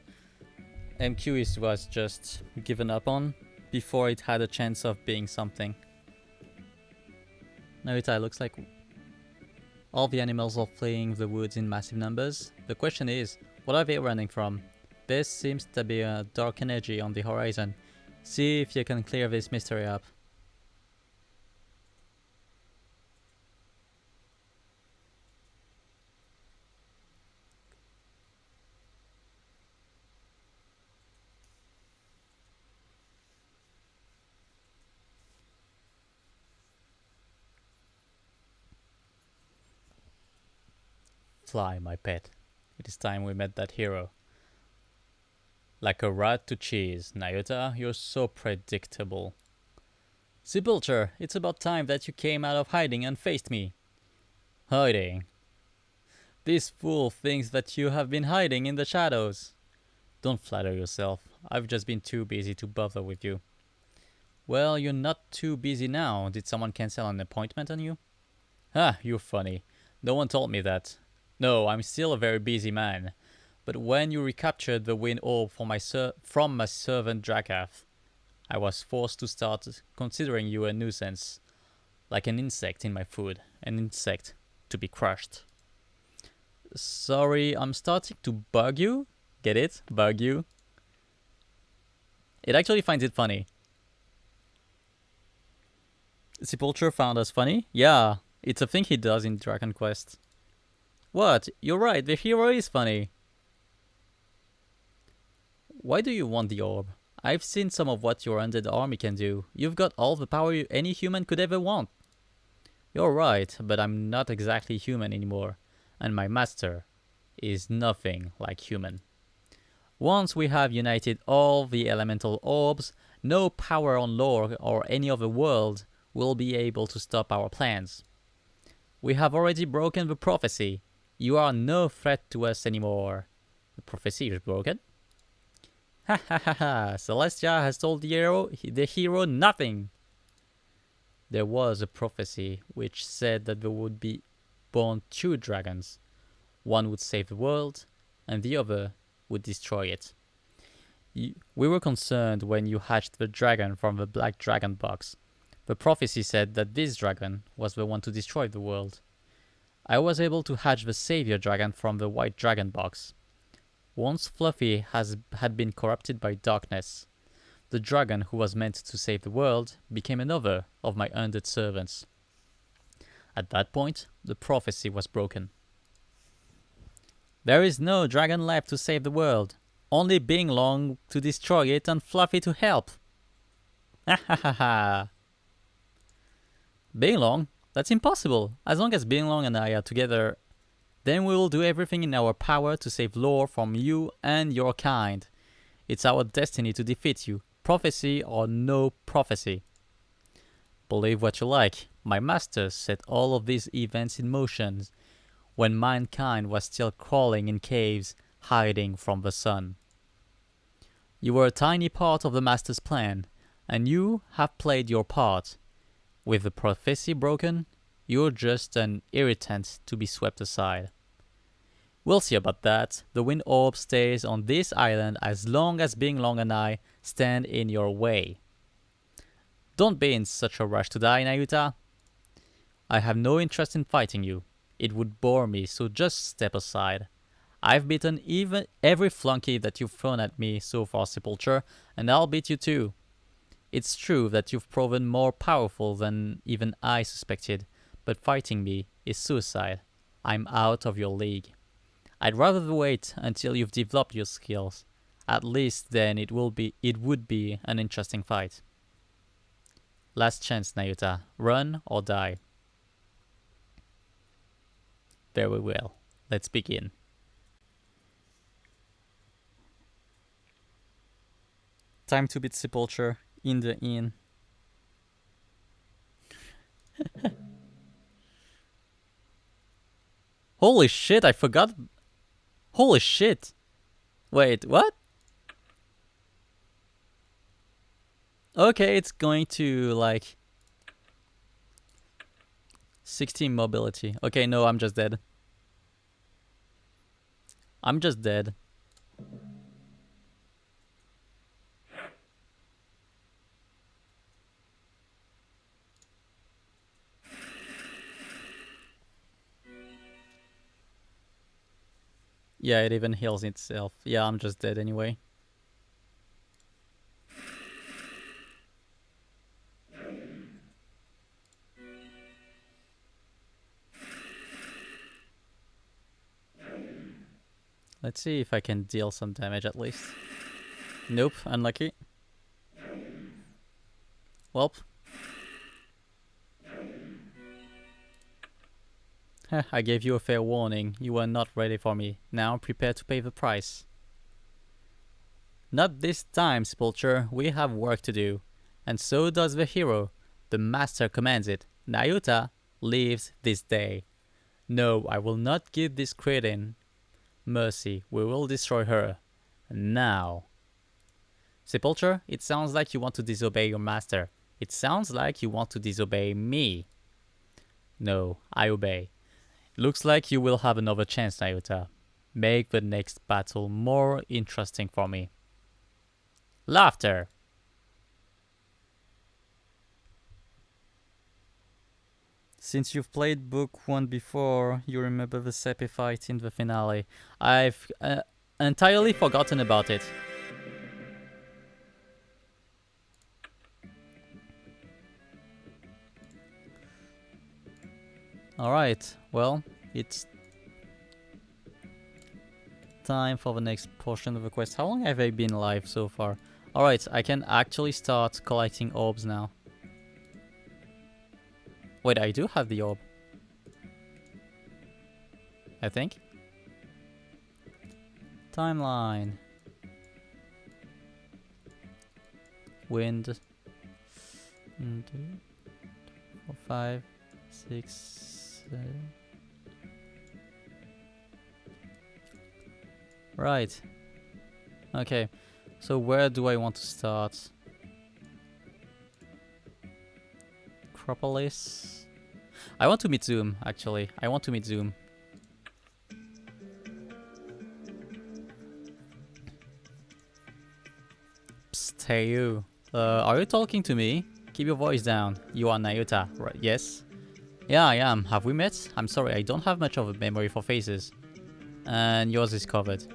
MQ was just given up on before it had a chance of being something. Now it looks like all the animals are fleeing the woods in massive numbers. The question is, what are they running from? There seems to be a dark energy on the horizon. See if you can clear this mystery up. Fly, my pet. It is time we met that hero. Like a rat to cheese, Nyota, you're so predictable. Sepulture, it's about time that you came out of hiding and faced me. Hiding. This fool thinks that you have been hiding in the shadows. Don't flatter yourself. I've just been too busy to bother with you. Well, you're not too busy now. Did someone cancel an appointment on you? Ah, you're funny. No one told me that. No, I'm still a very busy man. But when you recaptured the wind orb from my servant Drakath, I was forced to start considering you a nuisance. Like an insect in my food. An insect to be crushed. Sorry, I'm starting to bug you? Get it? Bug you? It actually finds it funny. Sepulture found us funny? Yeah, it's a thing he does in Dragon Quest. What? You're right, the hero is funny. Why do you want the orb? I've seen some of what your undead army can do. You've got all the power any human could ever want. You're right, but I'm not exactly human anymore, and my master is nothing like human. Once we have united all the elemental orbs, no power on Lore or any other world will be able to stop our plans. We have already broken the prophecy. You are no threat to us anymore. The prophecy is broken? Ha ha ha ha! Celestia has told the hero nothing! There was a prophecy which said that there would be born two dragons. One would save the world, and the other would destroy it. We were concerned when you hatched the dragon from the black dragon box. The prophecy said that this dragon was the one to destroy the world. I was able to hatch the savior dragon from the white dragon box. Once Fluffy had been corrupted by darkness, the dragon who was meant to save the world became another of my undead servants. At that point, the prophecy was broken. There is no dragon left to save the world. Only Bing Long to destroy it and Fluffy to help. Ha ha ha ha. Bing Long? That's impossible. As long as Bing Long and I are together, then we will do everything in our power to save Lore from you and your kind. It's our destiny to defeat you, prophecy or no prophecy. Believe what you like. My master set all of these events in motion when mankind was still crawling in caves, hiding from the sun. You were a tiny part of the master's plan, and you have played your part. With the prophecy broken, you're just an irritant to be swept aside. We'll see about that. The wind orb stays on this island as long as Bing Long and I stand in your way. Don't be in such a rush to die, Nayuta. I have no interest in fighting you. It would bore me, so just step aside. I've beaten even every flunky that you've thrown at me so far, Sepulture, and I'll beat you too. It's true that you've proven more powerful than even I suspected, but fighting me is suicide. I'm out of your league. I'd rather wait until you've developed your skills. At least then it would be an interesting fight. Last chance, Nayuta. Run or die. Very well. Let's begin. Time to beat Sepulture in the inn. Holy shit, I forgot. Holy shit. Wait, what? Okay, it's going to like 16 mobility. Okay, no, I'm just dead. I'm just dead. Yeah, it even heals itself. Yeah, I'm just dead anyway. Let's see if I can deal some damage at least. Nope, unlucky. Welp. I gave you a fair warning. You were not ready for me. Now prepare to pay the price. Not this time, Sepulture. We have work to do. And so does the hero. The master commands it. Nayuta leaves this day. No, I will not give this cretin mercy. We will destroy her. Now. Sepulture, it sounds like you want to disobey your master. It sounds like you want to disobey me. No, I obey. Looks like you will have another chance, Nayuta. Make the next battle more interesting for me. Laughter. Since you've played book 1 before, you remember the Seppi fight in the finale. I've entirely forgotten about it. Alright, well, it's time for the next portion of the quest. How long have I been live so far? Alright, I can actually start collecting orbs now. Wait, I do have the orb. I think. Timeline. Wind. 1, 2, 4, 5, 6, 7. Right. Okay. So where do I want to start? Acropolis. I want to meet Zoom, actually. I want to meet Zoom. Psst, hey you. Are you talking to me? Keep your voice down. You are Nayuta, right? Yes? Yeah, I am. Have we met? I'm sorry, I don't have much of a memory for faces. And yours is covered.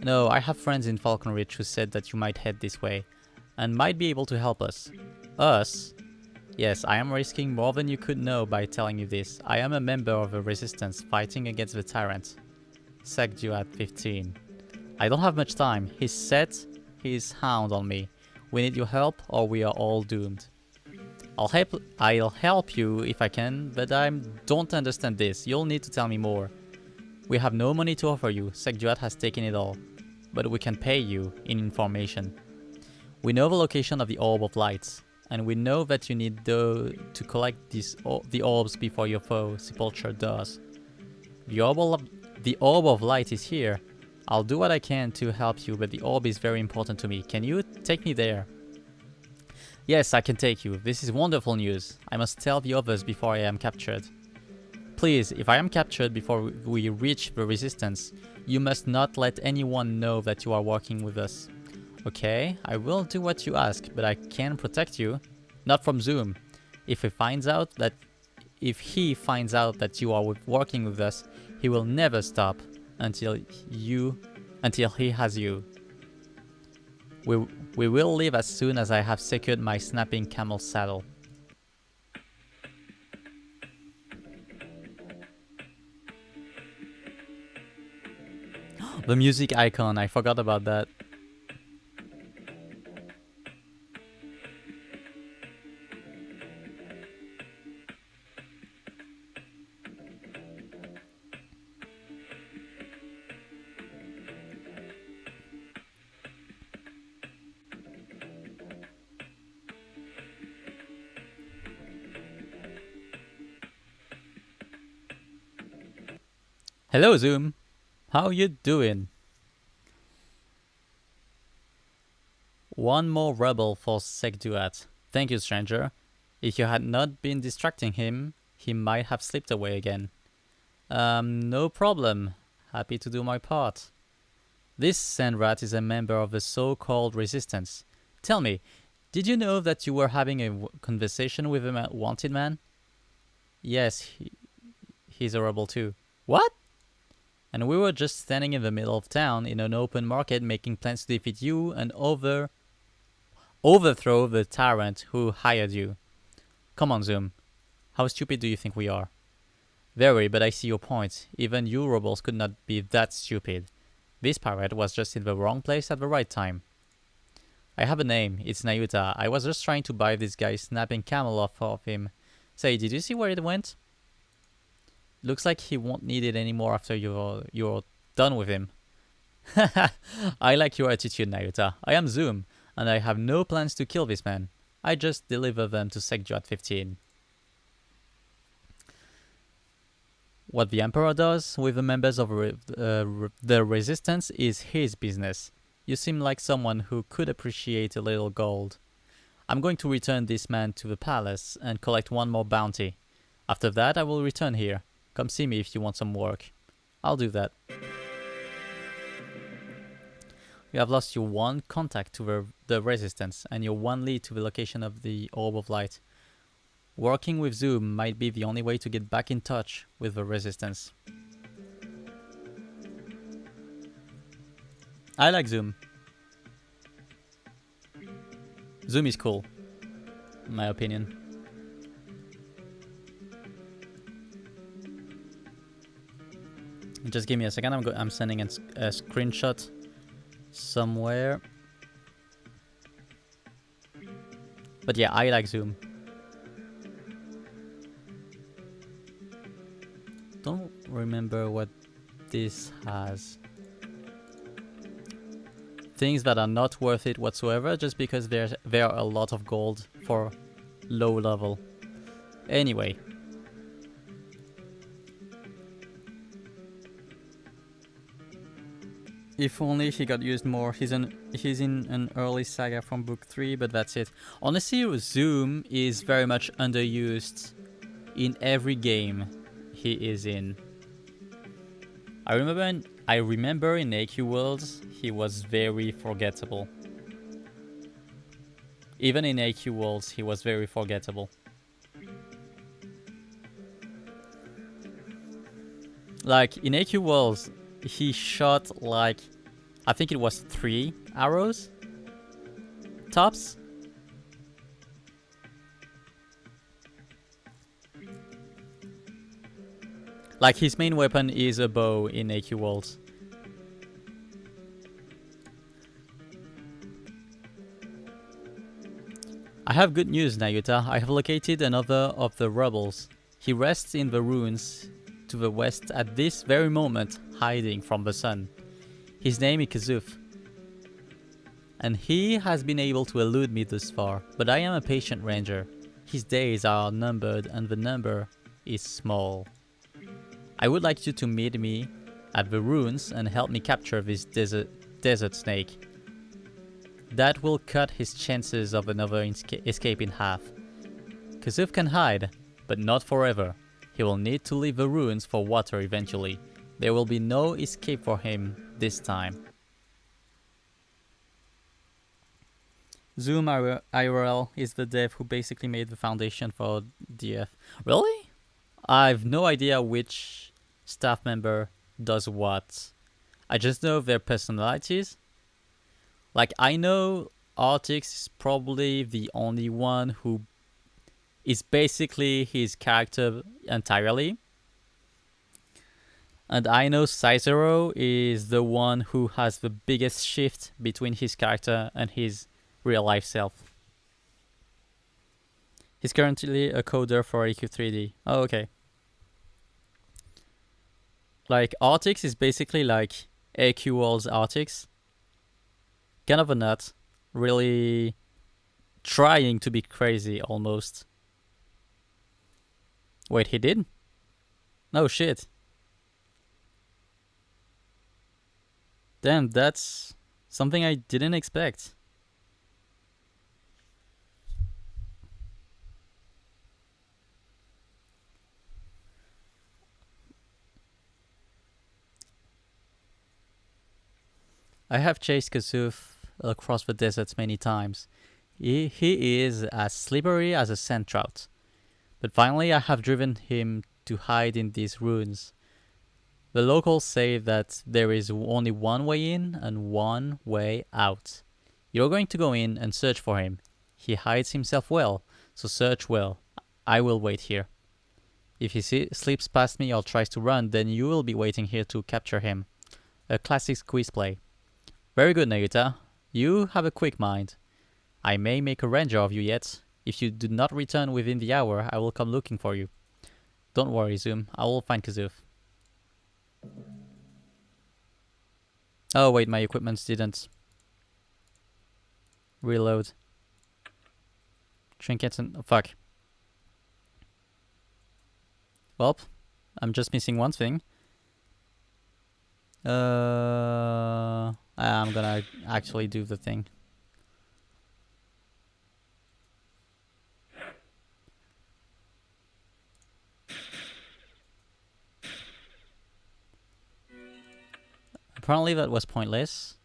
No, I have friends in Falcon Ridge who said that you might head this way, and might be able to help us. Us? Yes, I am risking more than you could know by telling you this. I am a member of the Resistance fighting against the Tyrant. Sekduat 15. I don't have much time. He's set his hound on me. We need your help or we are all doomed. I'll help you if I can, but I don't understand this. You'll need to tell me more. We have no money to offer you. Sekduat has taken it all. But we can pay you in information. We know the location of the Orb of Light, and we know that you need to collect the orbs before your foe, Sepulture, does. The Orb of Light is here. I'll do what I can to help you, but the orb is very important to me. Can you take me there? Yes, I can take you. This is wonderful news. I must tell the others before I am captured. Please, if I am captured before we reach the Resistance, you must not let anyone know that you are working with us. Okay, I will do what you ask, but I can protect you. Not from Zoom. If he finds out that you are working with us, he will never stop until he has you. We will leave as soon as I have secured my snapping camel saddle. The music icon, I forgot about that. Hello Zoom, how you doing? One more rebel for Sekduat. Thank you, stranger. If you had not been distracting him, he might have slipped away again. No problem. Happy to do my part. This Sandrat is a member of the so-called Resistance. Tell me, did you know that you were having a conversation with a wanted man? Yes, he's a rebel too. What? And we were just standing in the middle of town in an open market making plans to defeat you and overthrow the tyrant who hired you. Come on, Zoom. How stupid do you think we are? Very, but I see your point. Even you rebels could not be that stupid. This pirate was just in the wrong place at the right time. I have a name. It's Nayuta. I was just trying to buy this guy's snapping camel off of him. Say, did you see where it went? Looks like he won't need it anymore after you're done with him. I like your attitude, Nayuta. I am Zoom, and I have no plans to kill this man. I just deliver them to Sekduat 15. What the Emperor does with the members of the Resistance is his business. You seem like someone who could appreciate a little gold. I'm going to return this man to the palace and collect one more bounty. After that, I will return here. Come see me if you want some work. I'll do that. You have lost your one contact to the Resistance and your one lead to the location of the Orb of Light. Working with Zoom might be the only way to get back in touch with the Resistance. I like Zoom. Zoom is cool, in my opinion. Just give me a second. I'm sending a screenshot somewhere. But yeah, I like Zoom. Don't remember what this has. Things that are not worth it whatsoever, just because there are a lot of gold for low level. Anyway. If only he got used more. He's in an early saga from book 3, but that's it. Honestly, Zoom is very much underused in every game he is in. I remember in AQ Worlds he was very forgettable. Even in AQ Worlds he was very forgettable. Like in AQ Worlds he shot like, I think it was 3 arrows tops. Like his main weapon is a bow in AQ Worlds. I have good news, Nayuta. I have located another of the rebels. He rests in the ruins to the west at this very moment, hiding from the sun. His name is Kazuf, and he has been able to elude me thus far, but I am a patient ranger. His days are numbered and the number is small. I would like you to meet me at the ruins and help me capture this desert snake. That will cut his chances of another escape in half. Kazuf can hide, but not forever. He will need to leave the ruins for water eventually. There will be no escape for him this time. Zoom IRL is the dev who basically made the foundation for DF. Really? I've no idea which staff member does what. I just know their personalities. Like, I know Artix is probably the only one who is basically his character entirely. And I know Cicero is the one who has the biggest shift between his character and his real life self. He's currently a coder for AQ3D. Oh, okay. Like, Artix is basically like AQ World's Artix. Kind of a nut. Really trying to be crazy, almost. Wait, he did? No shit. Damn, that's something I didn't expect. I have chased Kazuf across the deserts many times. He is as slippery as a sand trout. But finally I have driven him to hide in these ruins. The locals say that there is only one way in and one way out. You're going to go in and search for him. He hides himself well, so search well. I will wait here. If he slips past me or tries to run, then you will be waiting here to capture him. A classic squeeze play. Very good, Nagita. You have a quick mind. I may make a ranger of you yet. If you do not return within the hour, I will come looking for you. Don't worry, Zoom. I will find Kazuf. Oh wait, my equipment didn't reload. Trinkets and... oh, fuck. Well, I'm just missing one thing. I'm gonna actually do the thing. Apparently that was pointless.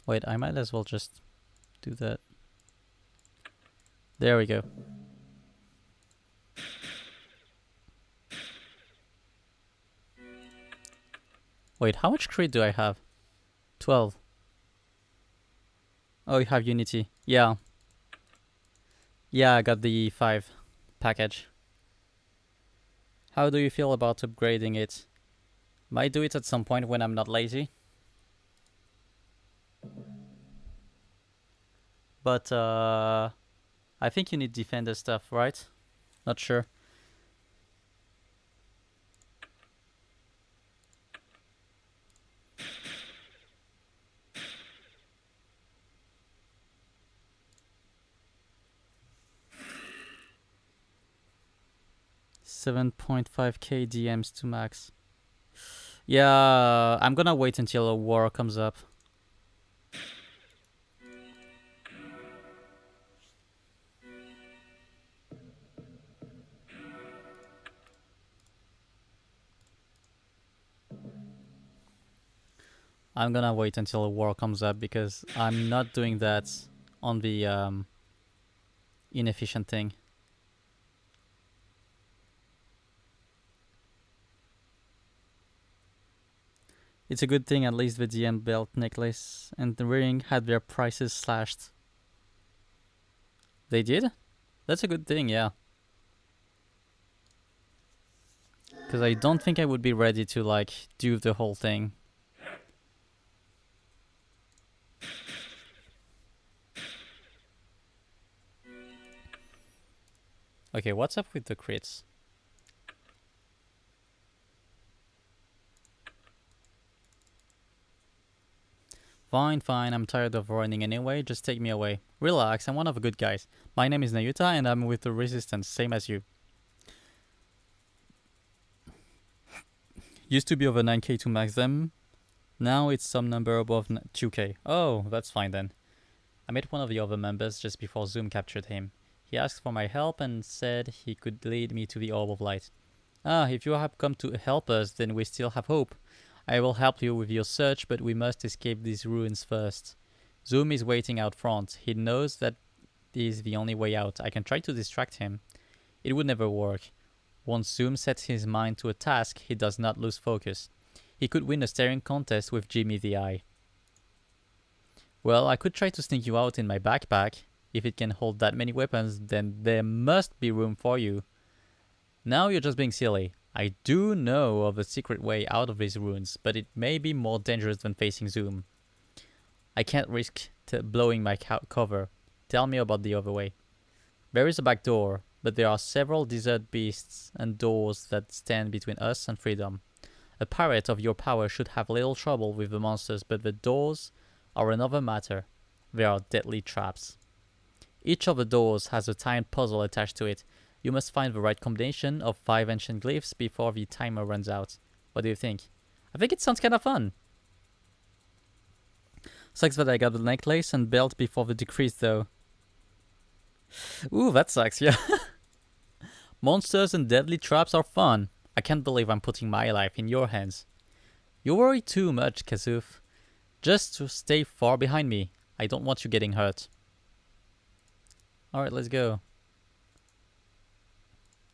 Wait, I might as well just do that. There we go. Wait, how much crit do I have? 12. Oh, you have Unity. Yeah. Yeah, I got the 5 package. How do you feel about upgrading it? Might do it at some point when I'm not lazy. But I think you need defender stuff, right? Not sure. $7.5k DMs to max. Yeah, I'm gonna wait until a war comes up. I'm gonna wait until a war comes up because I'm not doing that on the inefficient thing. It's a good thing at least the DM belt, necklace, and the ring had their prices slashed. They did? That's a good thing, yeah. Because I don't think I would be ready to, like, do the whole thing. Okay, what's up with the crits? Fine, fine, I'm tired of running anyway, just take me away. Relax, I'm one of the good guys. My name is Nayuta and I'm with the Resistance, same as you. Used to be over 9k to max them, now it's some number above 2k. Oh, that's fine then. I met one of the other members just before Zoom captured him. He asked for my help and said he could lead me to the Orb of Light. Ah, if you have come to help us, then we still have hope. I will help you with your search, but we must escape these ruins first. Zoom is waiting out front. He knows that this is the only way out. I can try to distract him. It would never work. Once Zoom sets his mind to a task, he does not lose focus. He could win a staring contest with Jimmy the Eye. Well, I could try to sneak you out in my backpack. If it can hold that many weapons, then there must be room for you. Now you're just being silly. I do know of a secret way out of these ruins, but it may be more dangerous than facing Zoom. I can't risk blowing my cover. Tell me about the other way. There is a back door, but there are several desert beasts and doors that stand between us and freedom. A pirate of your power should have little trouble with the monsters, but the doors are another matter. They are deadly traps. Each of the doors has a timed puzzle attached to it. You must find the right combination of 5 ancient glyphs before the timer runs out. What do you think? I think it sounds kind of fun. Sucks that I got the necklace and belt before the decrease though. Ooh, that sucks, yeah. Monsters and deadly traps are fun. I can't believe I'm putting my life in your hands. You worry too much, Kazoof. Just to stay far behind me. I don't want you getting hurt. Alright, let's go.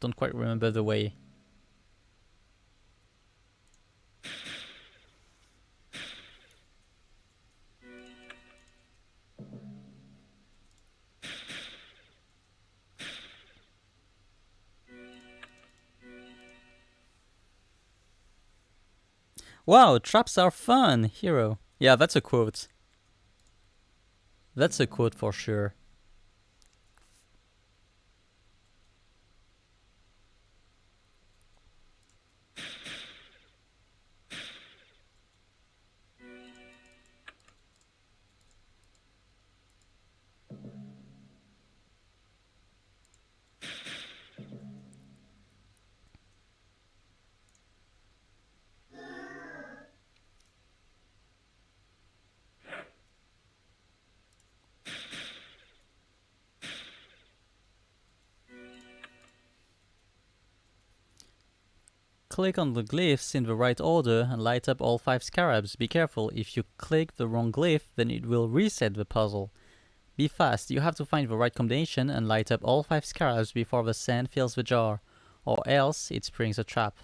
Don't quite remember the way. Wow, traps are fun, hero. Yeah, that's a quote. That's a quote for sure. click on the glyphs in the right order and light up all 5 scarabs. Be careful, if you click the wrong glyph, then it will reset the puzzle. Be fast, you have to find the right combination and light up all 5 scarabs before the sand fills the jar, or else it springs a trap.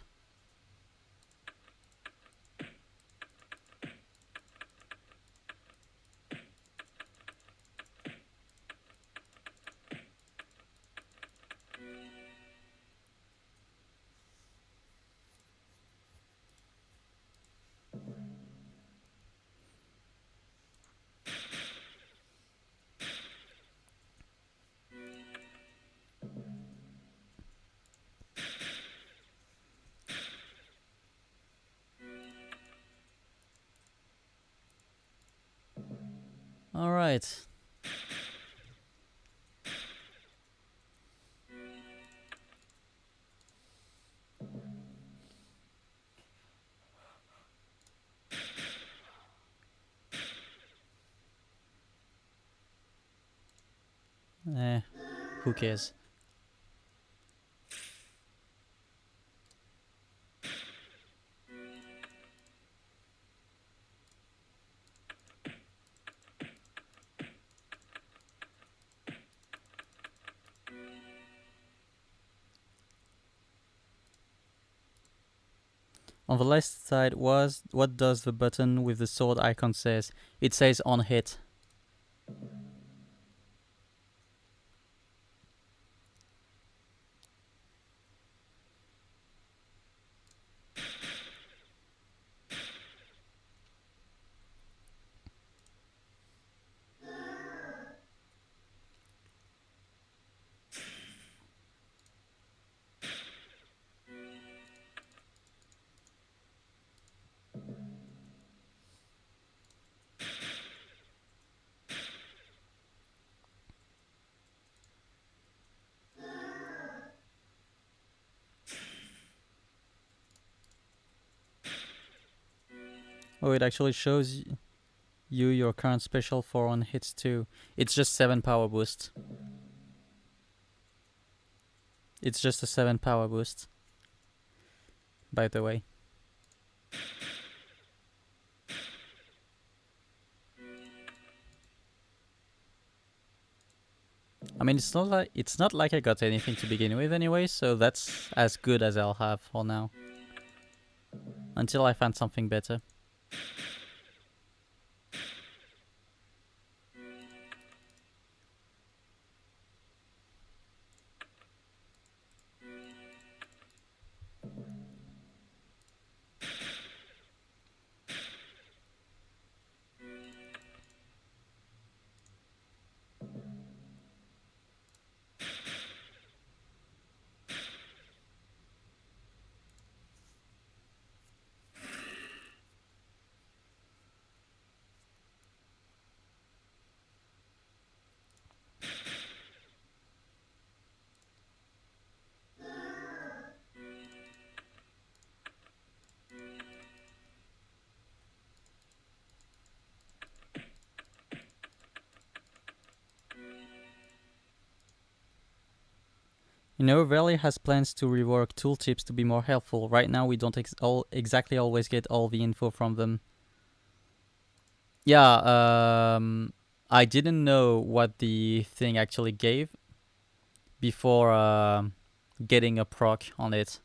Alright. Who cares? On the left side was what does the button with the sword icon says? It says on hit. Oh, it actually shows you your current special for on hits too. It's just 7 power boost. It's just a 7 power boost. By the way. I mean, it's not like I got anything to begin with anyway, so that's as good as I'll have for now. Until I find something better. You know, Raleigh has plans to rework tooltips to be more helpful. Right now, we don't exactly always get all the info from them. Yeah, I didn't know what the thing actually gave before getting a proc on it.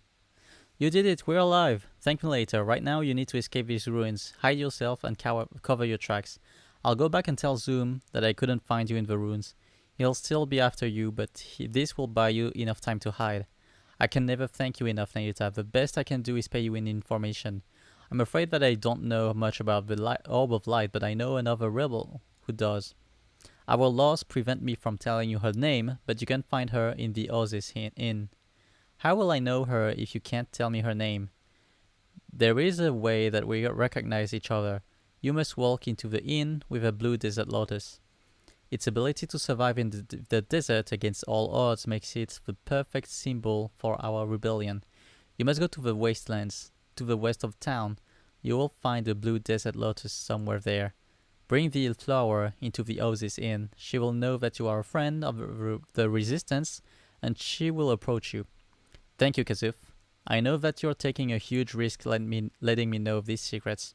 You did it, we're alive. Thank me later. Right now, you need to escape these ruins. Hide yourself and cover your tracks. I'll go back and tell Zoom that I couldn't find you in the ruins. He'll still be after you, but this will buy you enough time to hide. I can never thank you enough, Nayuta. The best I can do is pay you in information. I'm afraid that I don't know much about the Orb of Light, but I know another rebel who does. Our laws prevent me from telling you her name, but you can find her in the Oasis Inn. How will I know her if you can't tell me her name? There is a way that we recognize each other. You must walk into the inn with a blue desert lotus. Its ability to survive in the desert against all odds makes it the perfect symbol for our rebellion. You must go to the wastelands, to the west of town. You will find the blue desert lotus somewhere there. Bring the flower into the Oasis Inn. She will know that you are a friend of the resistance, and she will approach you. Thank you, Kazuf. I know that you're taking a huge risk letting me know of these secrets.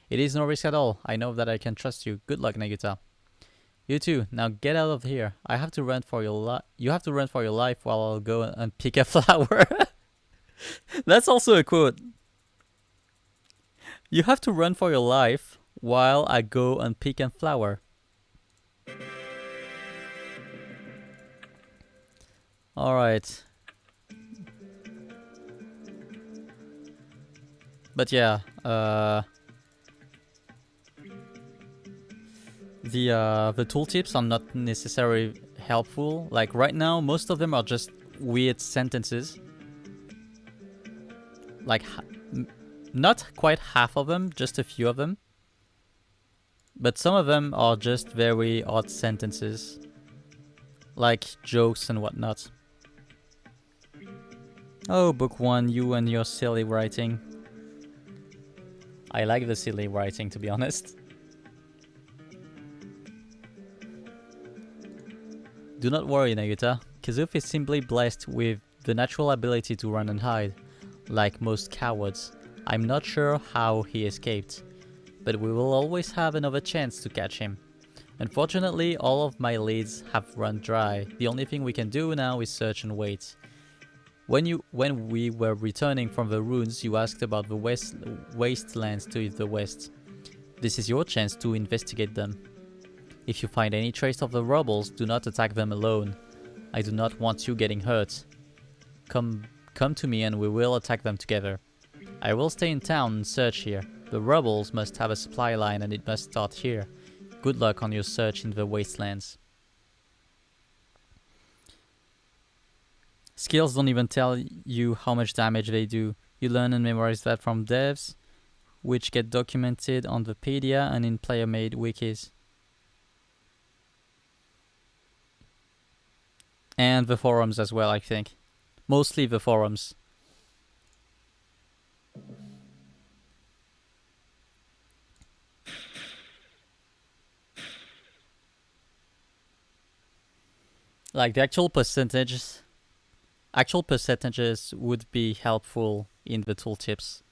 It is no risk at all. I know that I can trust you. Good luck, Nagita. You too. Now get out of here. I have to run for your You have to run for your life while I'll go and pick a flower. That's also a quote. You have to run for your life while I go and pick a flower. All right. But yeah, the tooltips are not necessarily helpful. Like right now, most of them are just weird sentences. Like not quite half of them, just a few of them. But some of them are just very odd sentences, like jokes and whatnot. Oh, book one, you and your silly writing. I like the silly writing, to be honest. Do not worry, Nagita. Kazoof is simply blessed with the natural ability to run and hide, like most cowards. I'm not sure how he escaped, but we will always have another chance to catch him. Unfortunately, all of my leads have run dry. The only thing we can do now is search and wait. When we were returning from the ruins, you asked about the wastelands to the west. This is your chance to investigate them. If you find any trace of the rebels, do not attack them alone. I do not want you getting hurt. Come to me and we will attack them together. I will stay in town and search here. The rebels must have a supply line and it must start here. Good luck on your search in the wastelands. Skills don't even tell you how much damage they do. You learn and memorize that from devs, which get documented on the Wikipedia and in player-made wikis. And the forums as well, I think. Mostly the forums. Like the actual percentages would be helpful in the tooltips.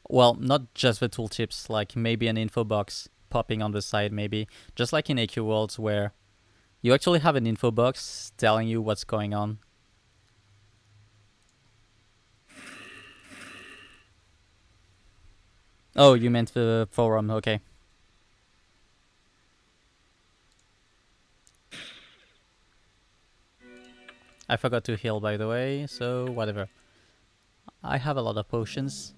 Well, not just the tooltips, like maybe an info box popping on the side, maybe. Just like in AQ Worlds where you actually have an info box telling you what's going on. Oh, you meant the forum, okay. I forgot to heal, by the way, so whatever. I have a lot of potions.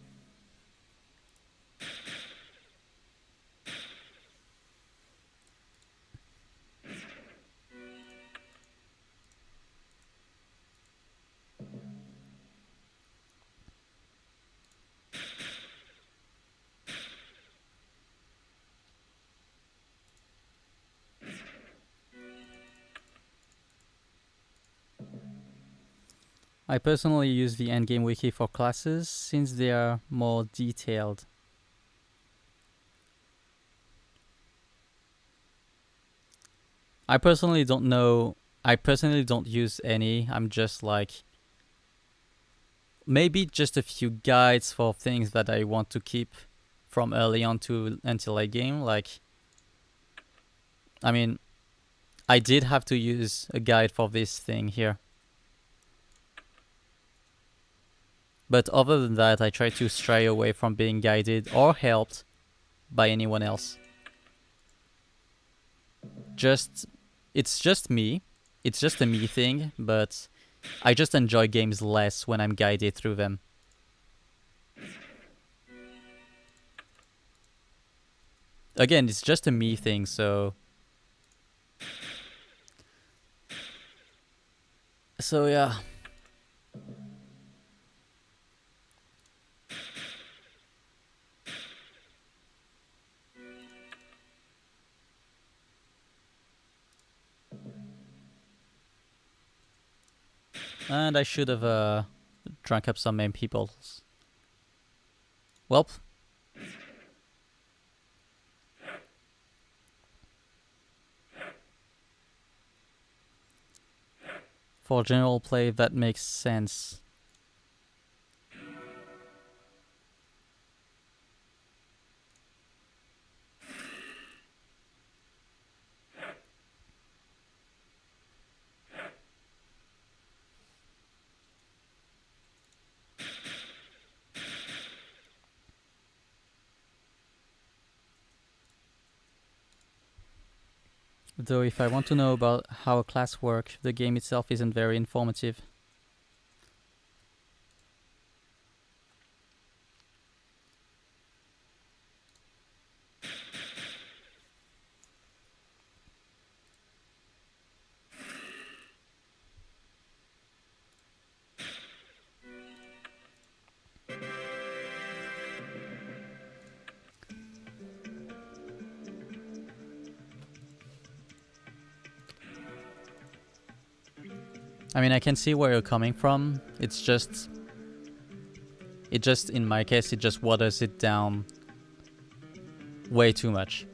I personally use the endgame wiki for classes since they are more detailed. I personally don't use any. I'm just like maybe just a few guides for things that I want to keep from early on to until late game. Like, I mean, I did have to use a guide for this thing here. But other than that, I try to stray away from being guided or helped by anyone else. It's just me. It's just a me thing, but I just enjoy games less when I'm guided through them. Again, it's just a me thing, so... So yeah. And I should have drunk up some peoples. Welp. For general play, that makes sense. Though if I want to know about how a class works, the game itself isn't very informative. I mean, I can see where you're coming from. It's just in my case, it just waters it down way too much.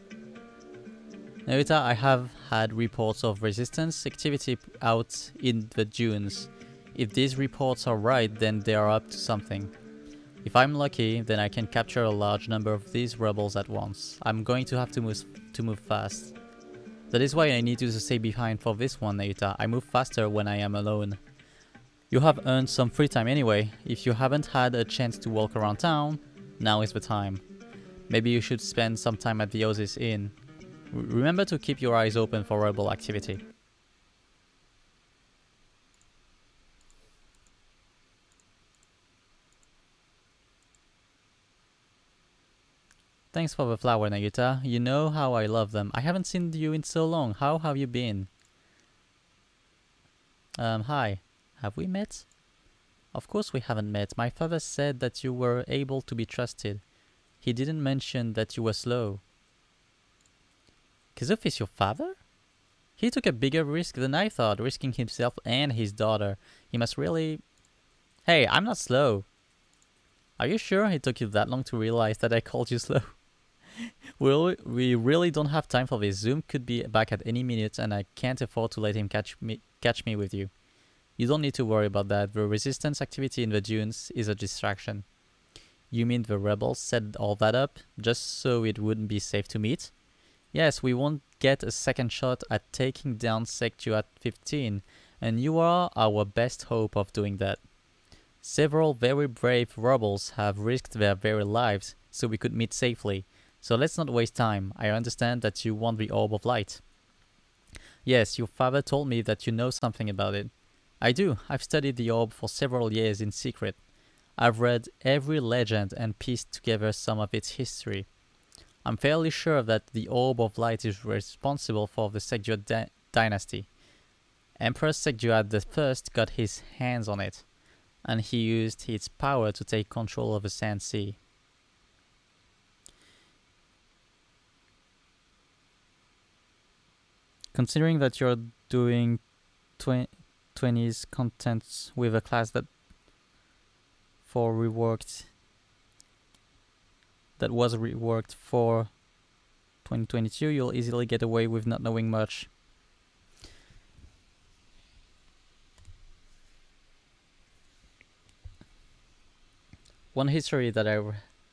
Narita, I have had reports of resistance activity out in the dunes. If these reports are right, then they are up to something. If I'm lucky, then I can capture a large number of these rebels at once. I'm going to have to move fast. That is why I need you to stay behind for this one, Narita. I move faster when I am alone. You have earned some free time anyway. If you haven't had a chance to walk around town, now is the time. Maybe you should spend some time at the Oasis Inn. Remember to keep your eyes open for rebel activity. Thanks for the flower, Nagita. You know how I love them. I haven't seen you in so long. How have you been? Hi. Have we met? Of course we haven't met. My father said that you were able to be trusted. He didn't mention that you were slow. Kazuf is your father? He took a bigger risk than I thought, risking himself and his daughter. He must really... Hey, I'm not slow. Are you sure it took you that long to realize that I called you slow? We really don't have time for this. Zoom could be back at any minute and I can't afford to let him catch me with you. You don't need to worry about that. The resistance activity in the dunes is a distraction. You mean the rebels set all that up just so it wouldn't be safe to meet? Yes, we won't get a second shot at taking down Sectu at 15, and you are our best hope of doing that. Several very brave rebels have risked their very lives so we could meet safely. So let's not waste time. I understand that you want the Orb of Light. Yes, your father told me that you know something about it. I do. I've studied the orb for several years in secret. I've read every legend and pieced together some of its history. I'm fairly sure that the Orb of Light is responsible for the Sekjuat dynasty. Emperor Sekjuat I got his hands on it, and he used its power to take control of the Sand Sea. Considering that you're doing 20s content with a class that was reworked for 2022, you'll easily get away with not knowing much. One history that I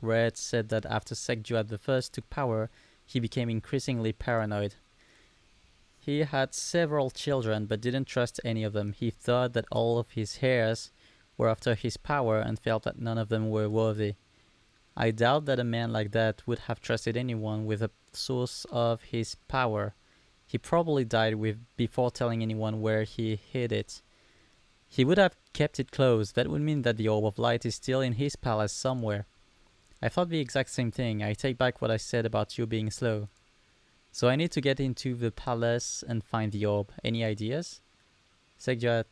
read said that after Sekjuat I took power, he became increasingly paranoid. He had several children but didn't trust any of them. He thought that all of his heirs were after his power and felt that none of them were worthy. I doubt that a man like that would have trusted anyone with a source of his power. He probably died before telling anyone where he hid it. He would have kept it close. That would mean that the Orb of Light is still in his palace somewhere. I thought the exact same thing. I take back what I said about you being slow. So I need to get into the palace and find the orb. Any ideas? Sekjuat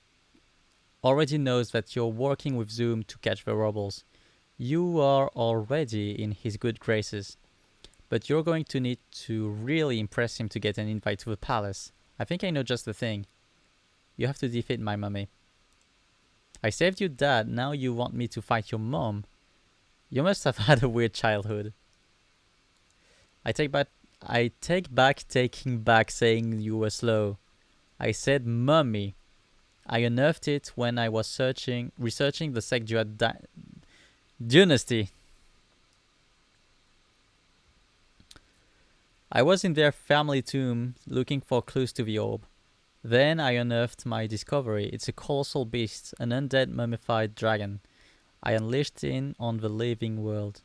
already knows that you're working with Zoom to catch the rebels. You are already in his good graces. But you're going to need to really impress him to get an invite to the palace. I think I know just the thing. You have to defeat my mummy. I saved you, Dad. Now you want me to fight your mom. You must have had a weird childhood. I take back taking back saying you were slow. I said mummy. I unearthed it when I was researching the Sekjuat dynasty. I was in their family tomb looking for clues to the orb. Then I unearthed my discovery. It's a colossal beast, an undead mummified dragon. I unleashed on the living world.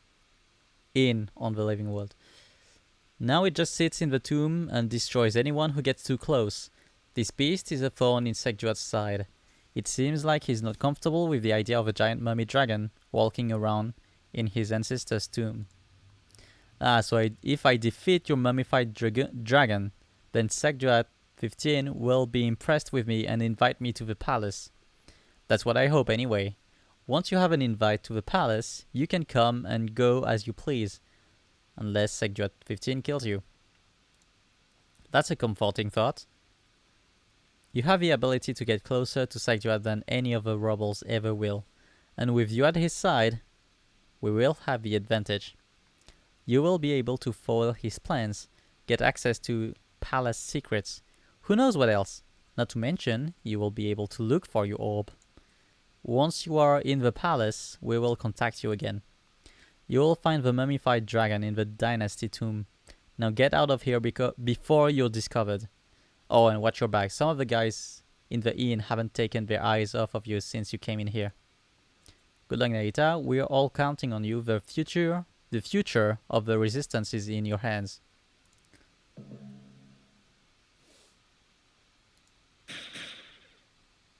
Now it just sits in the tomb and destroys anyone who gets too close. This beast is a thorn in Sekjuat's side. It seems like he's not comfortable with the idea of a giant mummy dragon walking around in his ancestor's tomb. So if I defeat your mummified dragon, then Sekjuat 15 will be impressed with me and invite me to the palace. That's what I hope anyway. Once you have an invite to the palace, you can come and go as you please, unless Sekjuat 15 kills you. That's a comforting thought. You have the ability to get closer to Sekjuat than any of the rebels ever will, and with you at his side, we will have the advantage. You will be able to foil his plans, get access to palace secrets, who knows what else? Not to mention, you will be able to look for your orb. Once you are in the palace, we will contact you again. You will find the mummified dragon in the dynasty tomb. Now get out of here before you're discovered. Oh, and watch your back. Some of the guys in the inn haven't taken their eyes off of you since you came in here. Good luck, Narita. We are all counting on you. The future of the resistance is in your hands.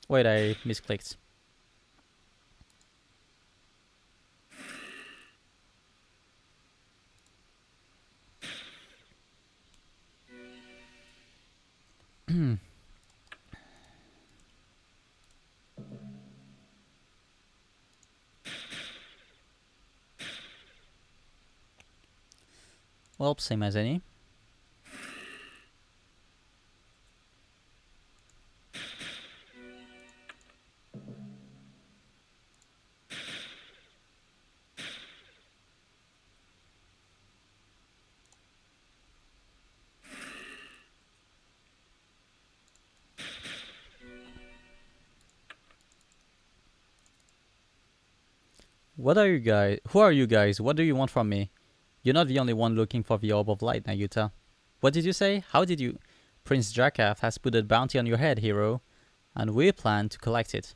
Wait, I misclicked. Well, same as any. What are you guys? Who are you guys? What do you want from me? You're not the only one looking for the Orb of Light, Nayuta. What did you say? How did you... Prince Drakath has put a bounty on your head, hero, and we plan to collect it.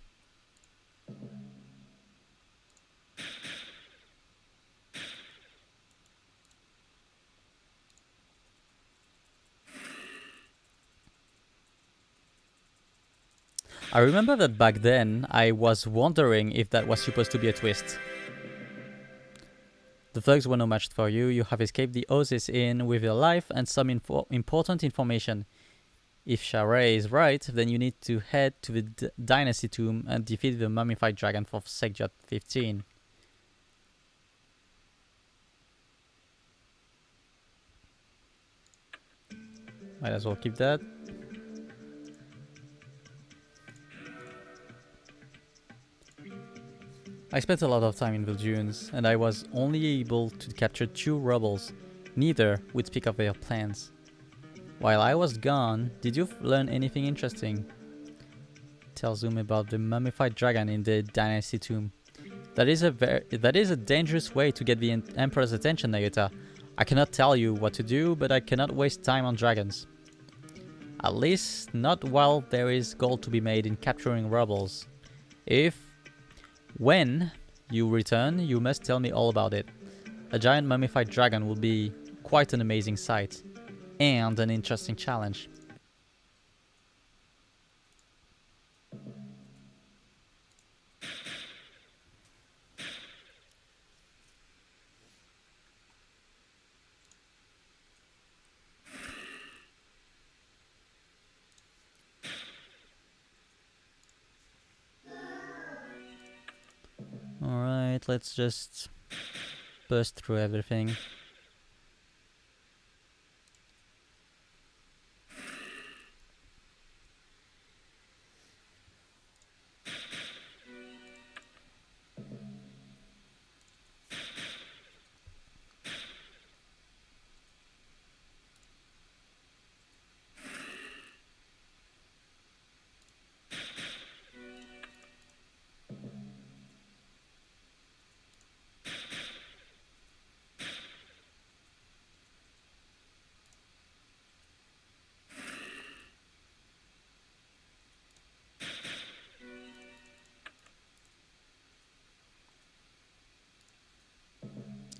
I remember that back then, I was wondering if that was supposed to be a twist. The thugs were no match for you. You have escaped the Oasis Inn with your life and some important information. If Sharay is right, then you need to head to the Dynasty Tomb and defeat the mummified dragon for Sekjuat 15. Might as well keep that. I spent a lot of time in the dunes, and I was only able to capture 2 rebels. Neither would speak of their plans. While I was gone, did you learn anything interesting? Tell Zoom about the mummified dragon in the Dynasty Tomb. That is a dangerous way to get the Emperor's attention, Nayuta. I cannot tell you what to do, but I cannot waste time on dragons. At least not while there is gold to be made in capturing rebels. When you return, you must tell me all about it. A giant mummified dragon will be quite an amazing sight. And an interesting challenge. Alright, let's just burst through everything.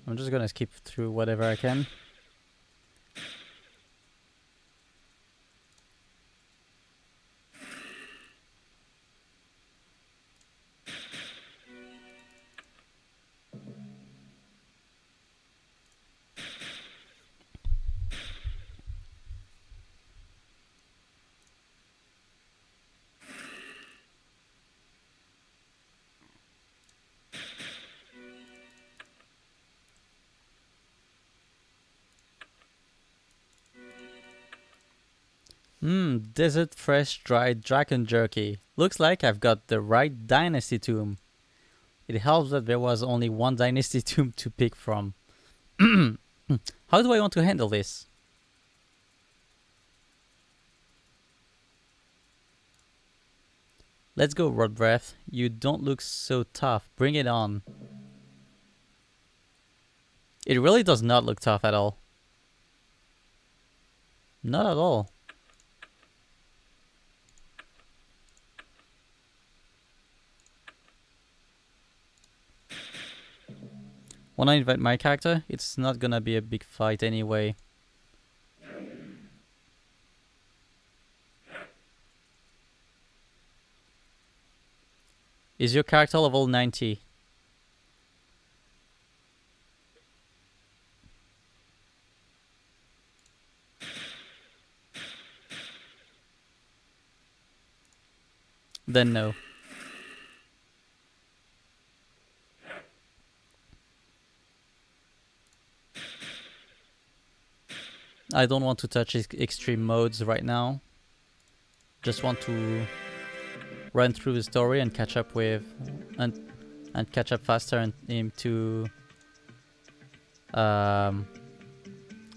I'm just gonna skip through whatever I can. Desert fresh dried dragon jerky. Looks like I've got the right dynasty tomb. It helps that there was only one dynasty tomb to pick from. How do I want to handle this? Let's go, Rod Breath. You don't look so tough. Bring it on. It really does not look tough at all. Not at all. When I invite my character, it's not gonna be a big fight anyway. Is your character level 90? Then no. I don't want to touch extreme modes right now. Just want to run through the story and catch up with and catch up faster and into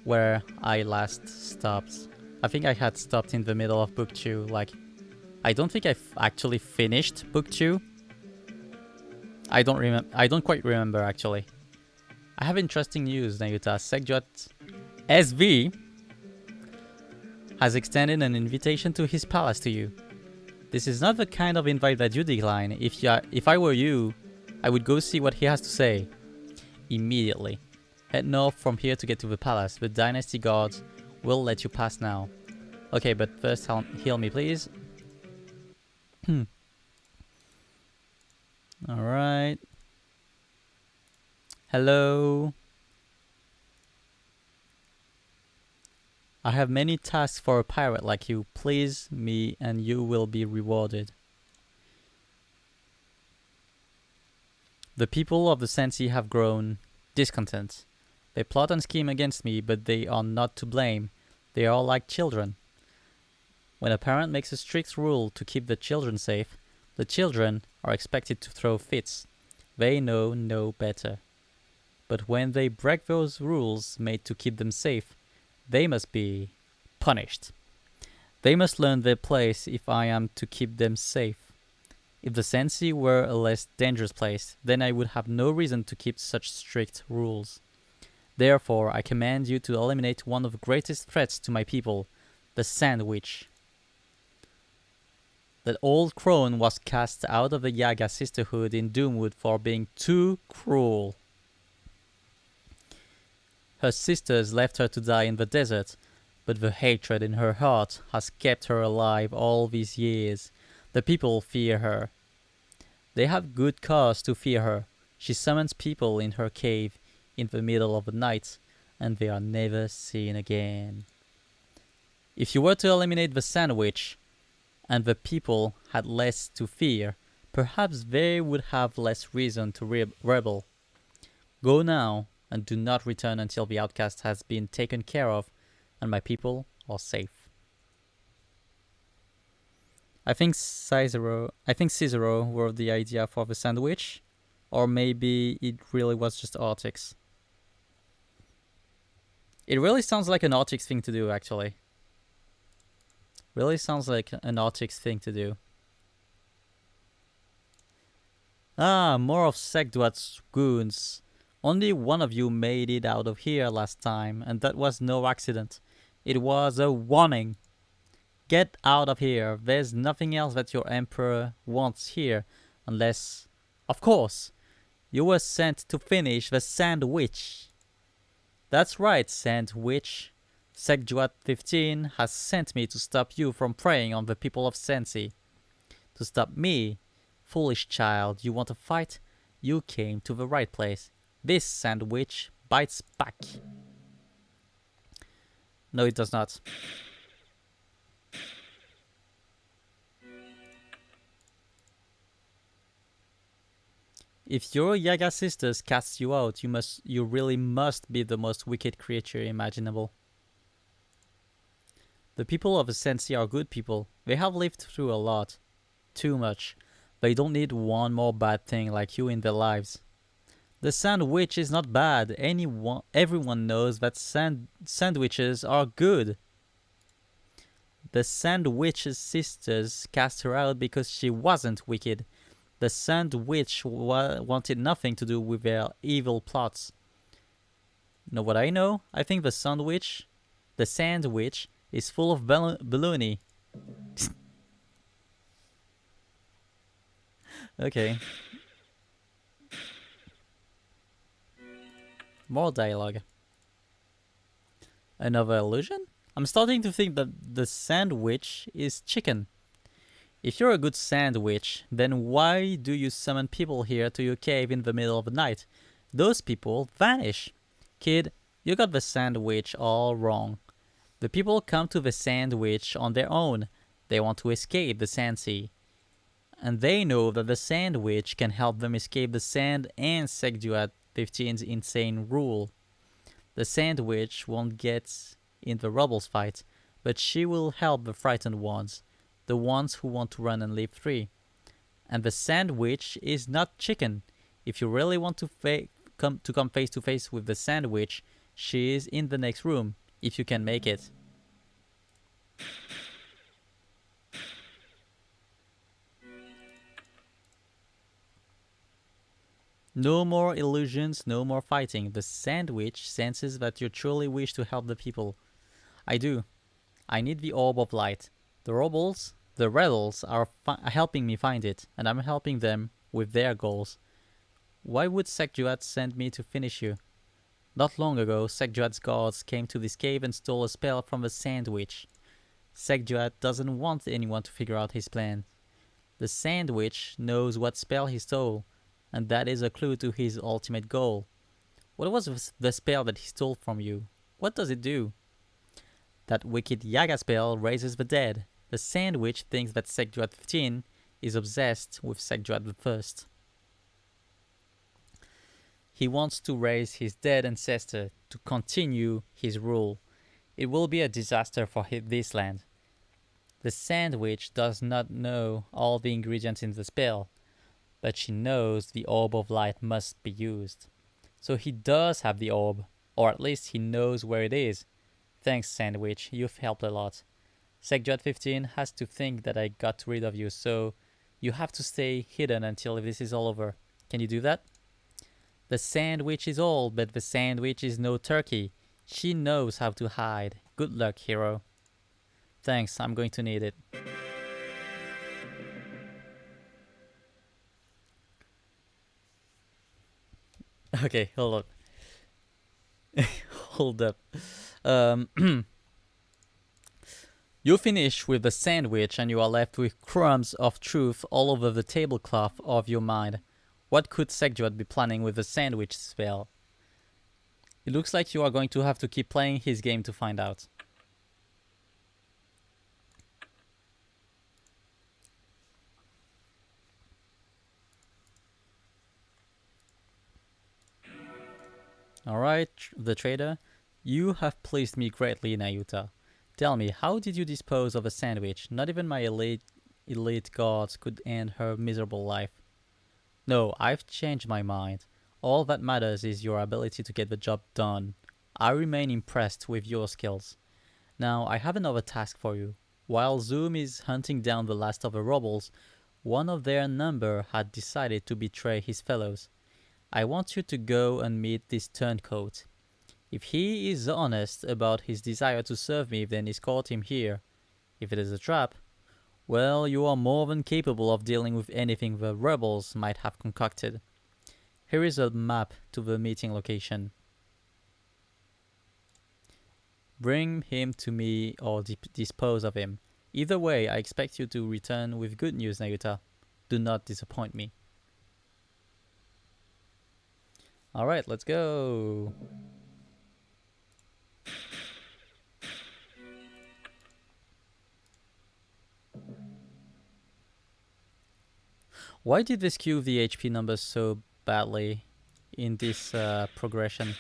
where I last stopped. I think I had stopped in the middle of book 2. Like, I don't think I've actually finished book 2. I don't quite remember actually. I have interesting news, Nayuta. Segjot SV has extended an invitation to his palace to you. This is not the kind of invite that you decline. If I were you, I would go see what he has to say. Immediately. Head north from here to get to the palace. The dynasty guards will let you pass now. Okay, but first heal me, please. Alright. Hello. I have many tasks for a pirate like you. Please me and you will be rewarded. The people of the Sensi have grown discontent. They plot and scheme against me, but they are not to blame. They are like children. When a parent makes a strict rule to keep the children safe, the children are expected to throw fits. They know no better. But when they break those rules made to keep them safe, they must be punished. They must learn their place if I am to keep them safe. If the Sensi were a less dangerous place, then I would have no reason to keep such strict rules. Therefore, I command you to eliminate one of the greatest threats to my people, the Sand Witch. That old crone was cast out of the Yaga sisterhood in Doomwood for being too cruel. Her sisters left her to die in the desert, but the hatred in her heart has kept her alive all these years. The people fear her. They have good cause to fear her. She summons people in her cave in the middle of the night, and they are never seen again. If you were to eliminate the Sand Witch, and the people had less to fear, perhaps they would have less reason to rebel. Go now, and do not return until the outcast has been taken care of and my people are safe. I think Cicero wrote the idea for the sandwich, or maybe it really was just Artix. It really sounds like an Artix thing to do, actually. Really sounds like an Artix thing to do. Ah, more of Segduat's goons. Only one of you made it out of here last time, and that was no accident. It was a warning. Get out of here. There's nothing else that your emperor wants here, unless, of course, you were sent to finish the Sand Witch. That's right, Sand Witch. Segduat 15 has sent me to stop you from preying on the people of Sensi. To stop me? Foolish child, you want to fight? You came to the right place. This Sand Witch bites back. No, it does not. If your Yaga sisters cast you out, you really must be the most wicked creature imaginable. The people of Ascensi are good people. They have lived through a lot. Too much. They don't need one more bad thing like you in their lives. The sandwich is not bad. Everyone knows that sandwiches are good. The sandwich's sisters cast her out because she wasn't wicked. The sandwich wanted nothing to do with their evil plots. Know what I know? I think the sandwich is full of baloney. Okay. More dialogue. Another illusion? I'm starting to think that the sandwich is chicken. If you're a good sandwich, then why do you summon people here to your cave in the middle of the night? Those people vanish. Kid, you got the sandwich all wrong. The people come to the sandwich on their own. They want to escape the sand sea. And they know that the sandwich can help them escape the sand and Segduat 15's insane rule. The sandwich won't get in the rebels fight, but she will help the frightened ones, the ones who want to run and live free. And the sandwich is not chicken. If you really want to come face to face with the sandwich, she is in the next room, if you can make it. No more illusions, no more fighting. The sandwich senses that you truly wish to help the people. I do. I need the orb of light. The rebels are helping me find it, and I'm helping them with their goals. Why would Segduat send me to finish you? Not long ago, Segduat's guards came to this cave and stole a spell from the sandwich. Segduat doesn't want anyone to figure out his plan. The sandwich knows what spell he stole, and that is a clue to his ultimate goal. What was the spell that he stole from you? What does it do? That wicked Yaga spell raises the dead. The sandwich thinks that Segduat 15 is obsessed with Segduat the First. He wants to raise his dead ancestor to continue his rule. It will be a disaster for this land. The sandwich does not know all the ingredients in the spell, but she knows the orb of light must be used. So he does have the orb, or at least he knows where it is. Thanks, Sandwich, you've helped a lot. Segduat 15 has to think that I got rid of you, so you have to stay hidden until this is all over. Can you do that? The sandwich is old, but the sandwich is no turkey. She knows how to hide. Good luck, hero. Thanks, I'm going to need it. Okay, hold up. Hold up. You finish with the sandwich and you are left with crumbs of truth all over the tablecloth of your mind. What could Segduat be planning with the sandwich spell? It looks like you are going to have to keep playing his game to find out. Alright, the trader. You have pleased me greatly, Nayuta. Tell me, how did you dispose of a sandwich? Not even my elite guards could end her miserable life. No, I've changed my mind. All that matters is your ability to get the job done. I remain impressed with your skills. Now, I have another task for you. While Zoom is hunting down the last of the rebels, one of their number had decided to betray his fellows. I want you to go and meet this turncoat. If he is honest about his desire to serve me, then escort him here. If it is a trap, well, you are more than capable of dealing with anything the rebels might have concocted. Here is a map to the meeting location. Bring him to me or dispose of him. Either way, I expect you to return with good news, Nayuta. Do not disappoint me. Alright, let's go. Why did they skew the HP numbers so badly in this progression?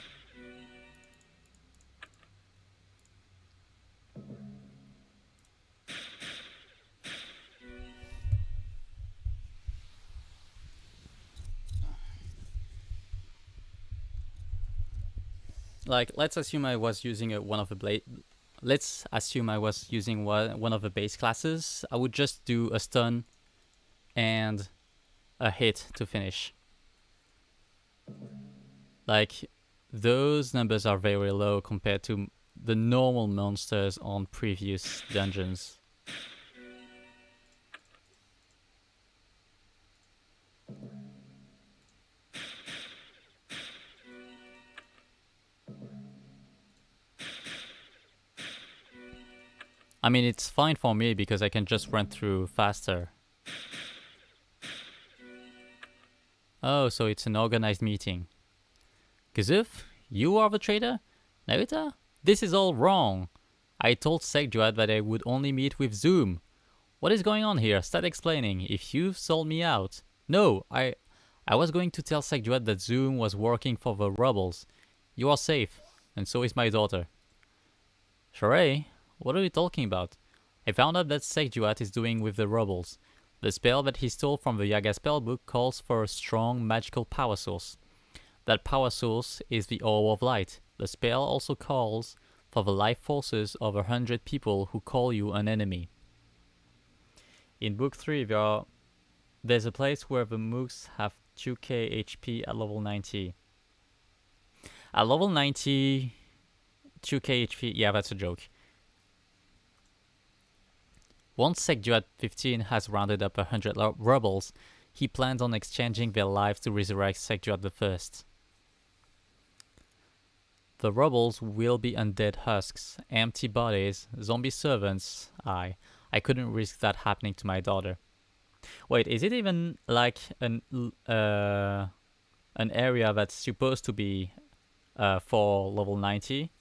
Like, let's assume I was using one of the blade. Let's assume I was using one of the base classes. I would just do a stun and a hit to finish. Like, those numbers are very low compared to the normal monsters on previous dungeons. I mean, it's fine for me because I can just run through faster. Oh, so it's an organized meeting. Kazuf, you are the traitor? Narita? This is all wrong. I told Segjuat that I would only meet with Zoom. What is going on here? Start explaining. If you've sold me out. No, I was going to tell Segjuat that Zoom was working for the rebels. You are safe, and so is my daughter. Sheree, what are you talking about? I found out that Segjuat is doing with the rebels. The spell that he stole from the Yaga spellbook calls for a strong magical power source. That power source is the Orb of Light. The spell also calls for the life forces of 100 people who call you an enemy. In Book 3, there's a place where the mooks have 2k HP at level 90. At level 90, 2k HP, yeah, that's a joke. Once Sekjuat 15 has rounded up 100 rebels, he plans on exchanging their lives to resurrect Sekjuat I. The rebels will be undead husks, empty bodies, zombie servants. I couldn't risk that happening to my daughter. Wait, is it even like an area that's supposed to be for level 90?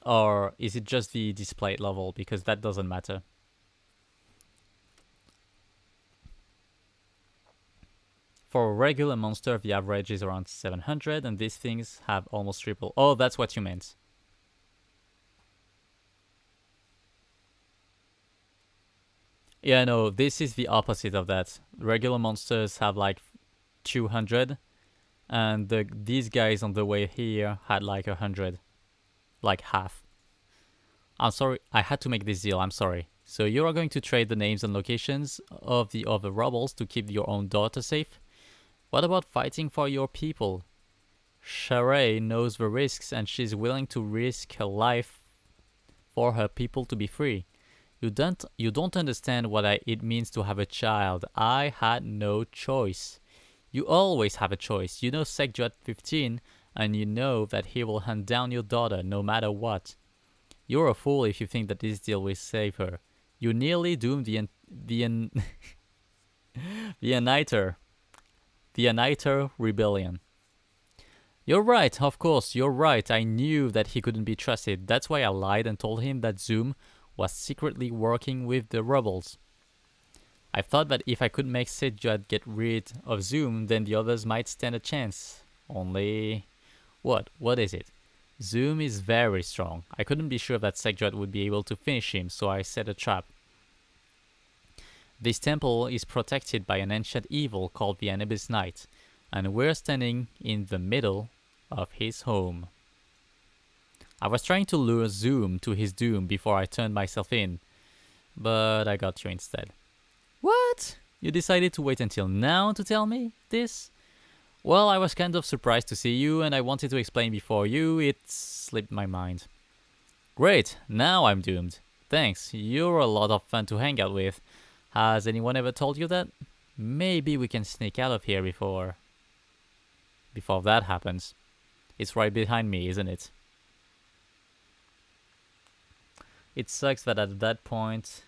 Or is it just the displayed level? Because that doesn't matter. For a regular monster, the average is around 700, and these things have almost triple. Oh, that's what you meant. Yeah, no, this is the opposite of that. Regular monsters have like 200, and these guys on the way here had like 100. Like half. I'm sorry, I had to make this deal, I'm sorry. So you are going to trade the names and locations of the other rebels to keep your own daughter safe? What about fighting for your people? Sheree knows the risks and she's willing to risk her life for her people to be free. You don't understand what it means to have a child. I had no choice. You always have a choice. You know Sekjuat 15 and you know that he will hunt down your daughter no matter what. You're a fool if you think that this deal will save her. You nearly doomed the Aniter rebellion. You're right, of course, you're right. I knew that he couldn't be trusted. That's why I lied and told him that Zoom was secretly working with the rebels. I thought that if I could make Sekjuat get rid of Zoom, then the others might stand a chance. Only... What is it? Zoom is very strong. I couldn't be sure that Sekjuat would be able to finish him, so I set a trap. This temple is protected by an ancient evil called the Anubis Knight, and we're standing in the middle of his home. I was trying to lure Zoom to his doom before I turned myself in, but I got you instead. What? You decided to wait until now to tell me this? Well, I was kind of surprised to see you, and I wanted to explain before you. It slipped my mind. Great, now I'm doomed. Thanks, you're a lot of fun to hang out with. Has anyone ever told you that? Maybe we can sneak out of here before that happens. It's right behind me, isn't it? It sucks that at that point,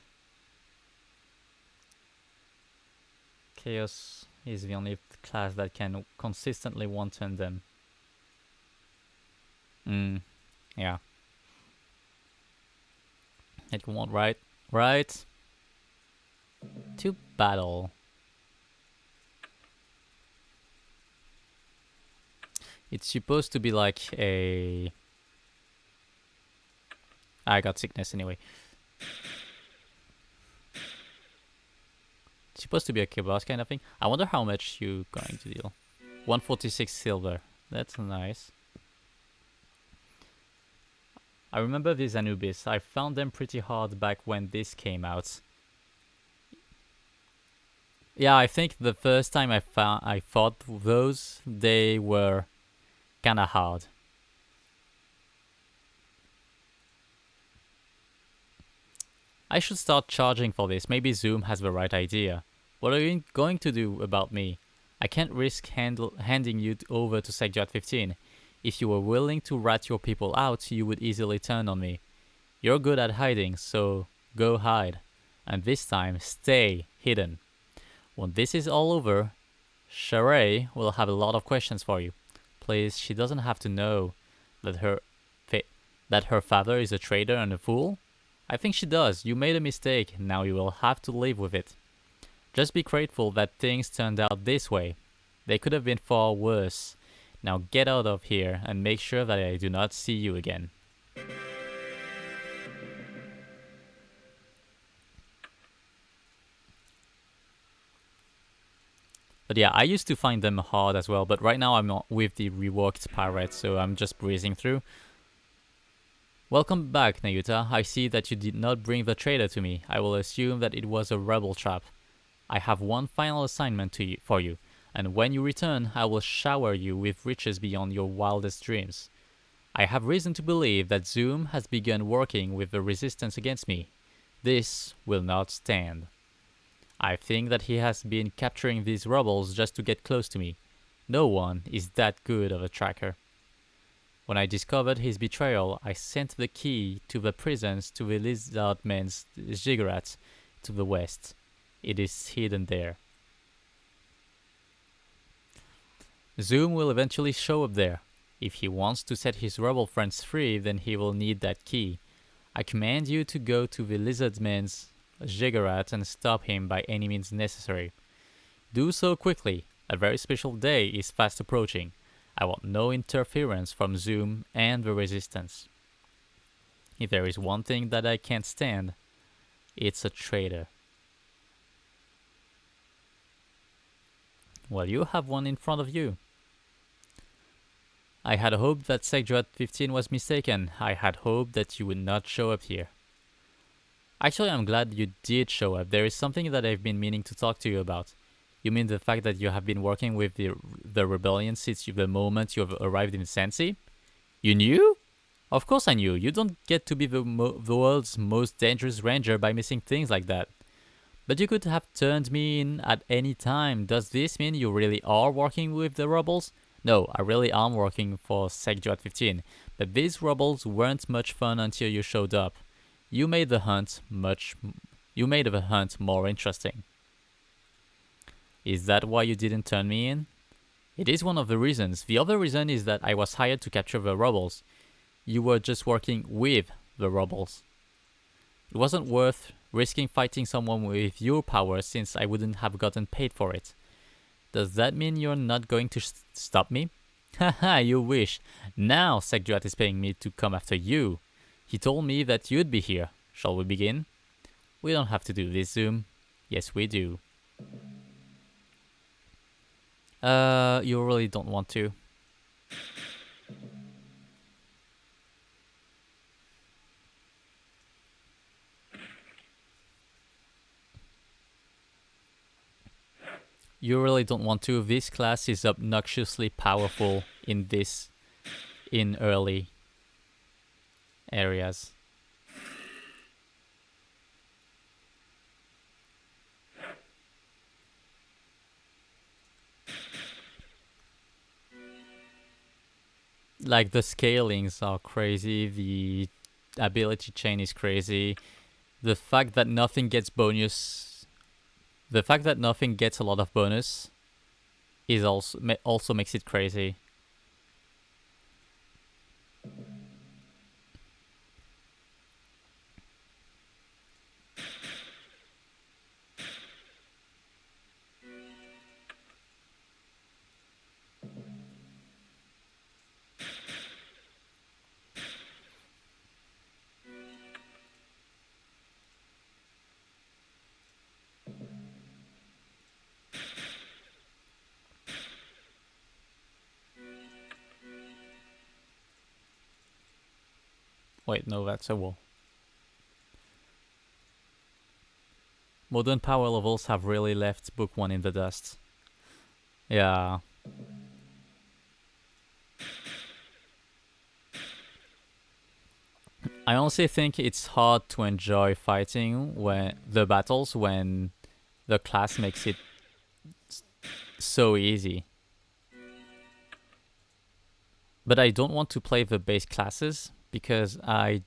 Chaos is the only class that can consistently one-turn them. Yeah. It won't, right? Right? To battle. It's supposed to be like a... I got sickness anyway. It's supposed to be a kibos kind of thing. I wonder how much you going to deal. 146 silver. That's nice. I remember these Anubis. I found them pretty hard back when this came out. Yeah, I think the first time I fought those, they were kinda hard. I should start charging for this. Maybe Zoom has the right idea. What are you going to do about me? I can't risk handing you over to Secjot 15. If you were willing to rat your people out, you would easily turn on me. You're good at hiding, so go hide. And this time, stay hidden. When this is all over, Sheree will have a lot of questions for you. Please, she doesn't have to know that that her father is a traitor and a fool. I think she does. You made a mistake. Now you will have to live with it. Just be grateful that things turned out this way. They could have been far worse. Now get out of here and make sure that I do not see you again. But yeah, I used to find them hard as well, but right now I'm with the reworked pirate, so I'm just breezing through. Welcome back, Nayuta. I see that you did not bring the traitor to me. I will assume that it was a rebel trap. I have one final assignment for you, and when you return, I will shower you with riches beyond your wildest dreams. I have reason to believe that Zoom has begun working with the resistance against me. This will not stand. I think that he has been capturing these rebels just to get close to me. No one is that good of a tracker. When I discovered his betrayal, I sent the key to the prisons to the lizardmen's ziggurat to the west. It is hidden there. Zoom will eventually show up there. If he wants to set his rebel friends free, then he will need that key. I command you to go to the lizardmen's ziggurat and stop him by any means necessary. Do so quickly. A very special day is fast approaching. I want no interference from Zoom and the Resistance. If there is one thing that I can't stand, it's a traitor. Well, you have one in front of you. I had hoped that Secjot 15 was mistaken. I had hoped that you would not show up here. Actually, I'm glad you did show up. There is something that I've been meaning to talk to you about. You mean the fact that you have been working with the rebellion since the moment you have arrived in Sensi? You knew? Of course I knew. You don't get to be the world's most dangerous ranger by missing things like that. But you could have turned me in at any time. Does this mean you really are working with the rebels? No, I really am working for Secjot 15. But these rebels weren't much fun until you showed up. You made the hunt more interesting. Is that why you didn't turn me in? It is one of the reasons. The other reason is that I was hired to capture the rebels. You were just working with the rebels. It wasn't worth risking fighting someone with your power since I wouldn't have gotten paid for it. Does that mean you're not going to stop me? Haha, you wish. Now Sekjuat is paying me to come after you. He told me that you'd be here. Shall we begin? We don't have to do this, Zoom. Yes, we do. You really don't want to. You really don't want to. This class is obnoxiously powerful in early areas. Like the scalings are crazy, the ability chain is crazy. The fact that nothing gets a lot of bonus is also makes it crazy. Wait, no, that's a wall. Modern power levels have really left Book 1 in the dust. Yeah. I honestly think it's hard to enjoy fighting when the battles when the class makes it so easy. But I don't want to play the base classes because I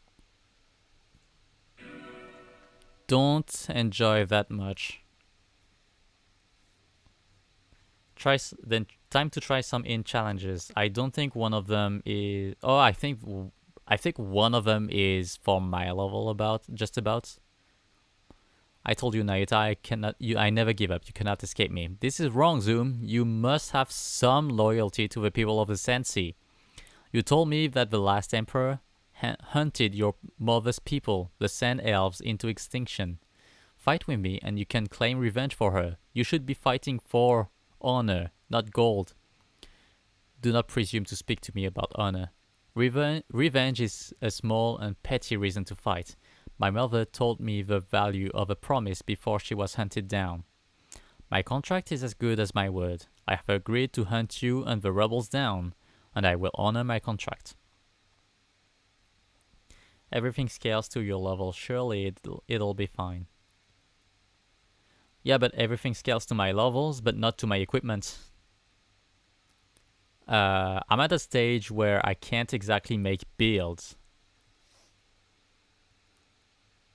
don't enjoy that much. Then time to try some in challenges. I don't think one of them is. Oh, I think one of them is for my level about just about. I told you, Naita, I never give up. You cannot escape me. This is wrong, Zoom. You must have some loyalty to the people of the Sensi. You told me that the last emperor hunted your mother's people, the Sand Elves, into extinction. Fight with me and you can claim revenge for her. You should be fighting for honor, not gold. Do not presume to speak to me about honor. Revenge is a small and petty reason to fight. My mother told me the value of a promise before she was hunted down. My contract is as good as my word. I have agreed to hunt you and the rebels down, and I will honor my contract. Everything scales to your level. Surely it'll be fine. Yeah, but everything scales to my levels, but not to my equipment. I'm at a stage where I can't exactly make builds.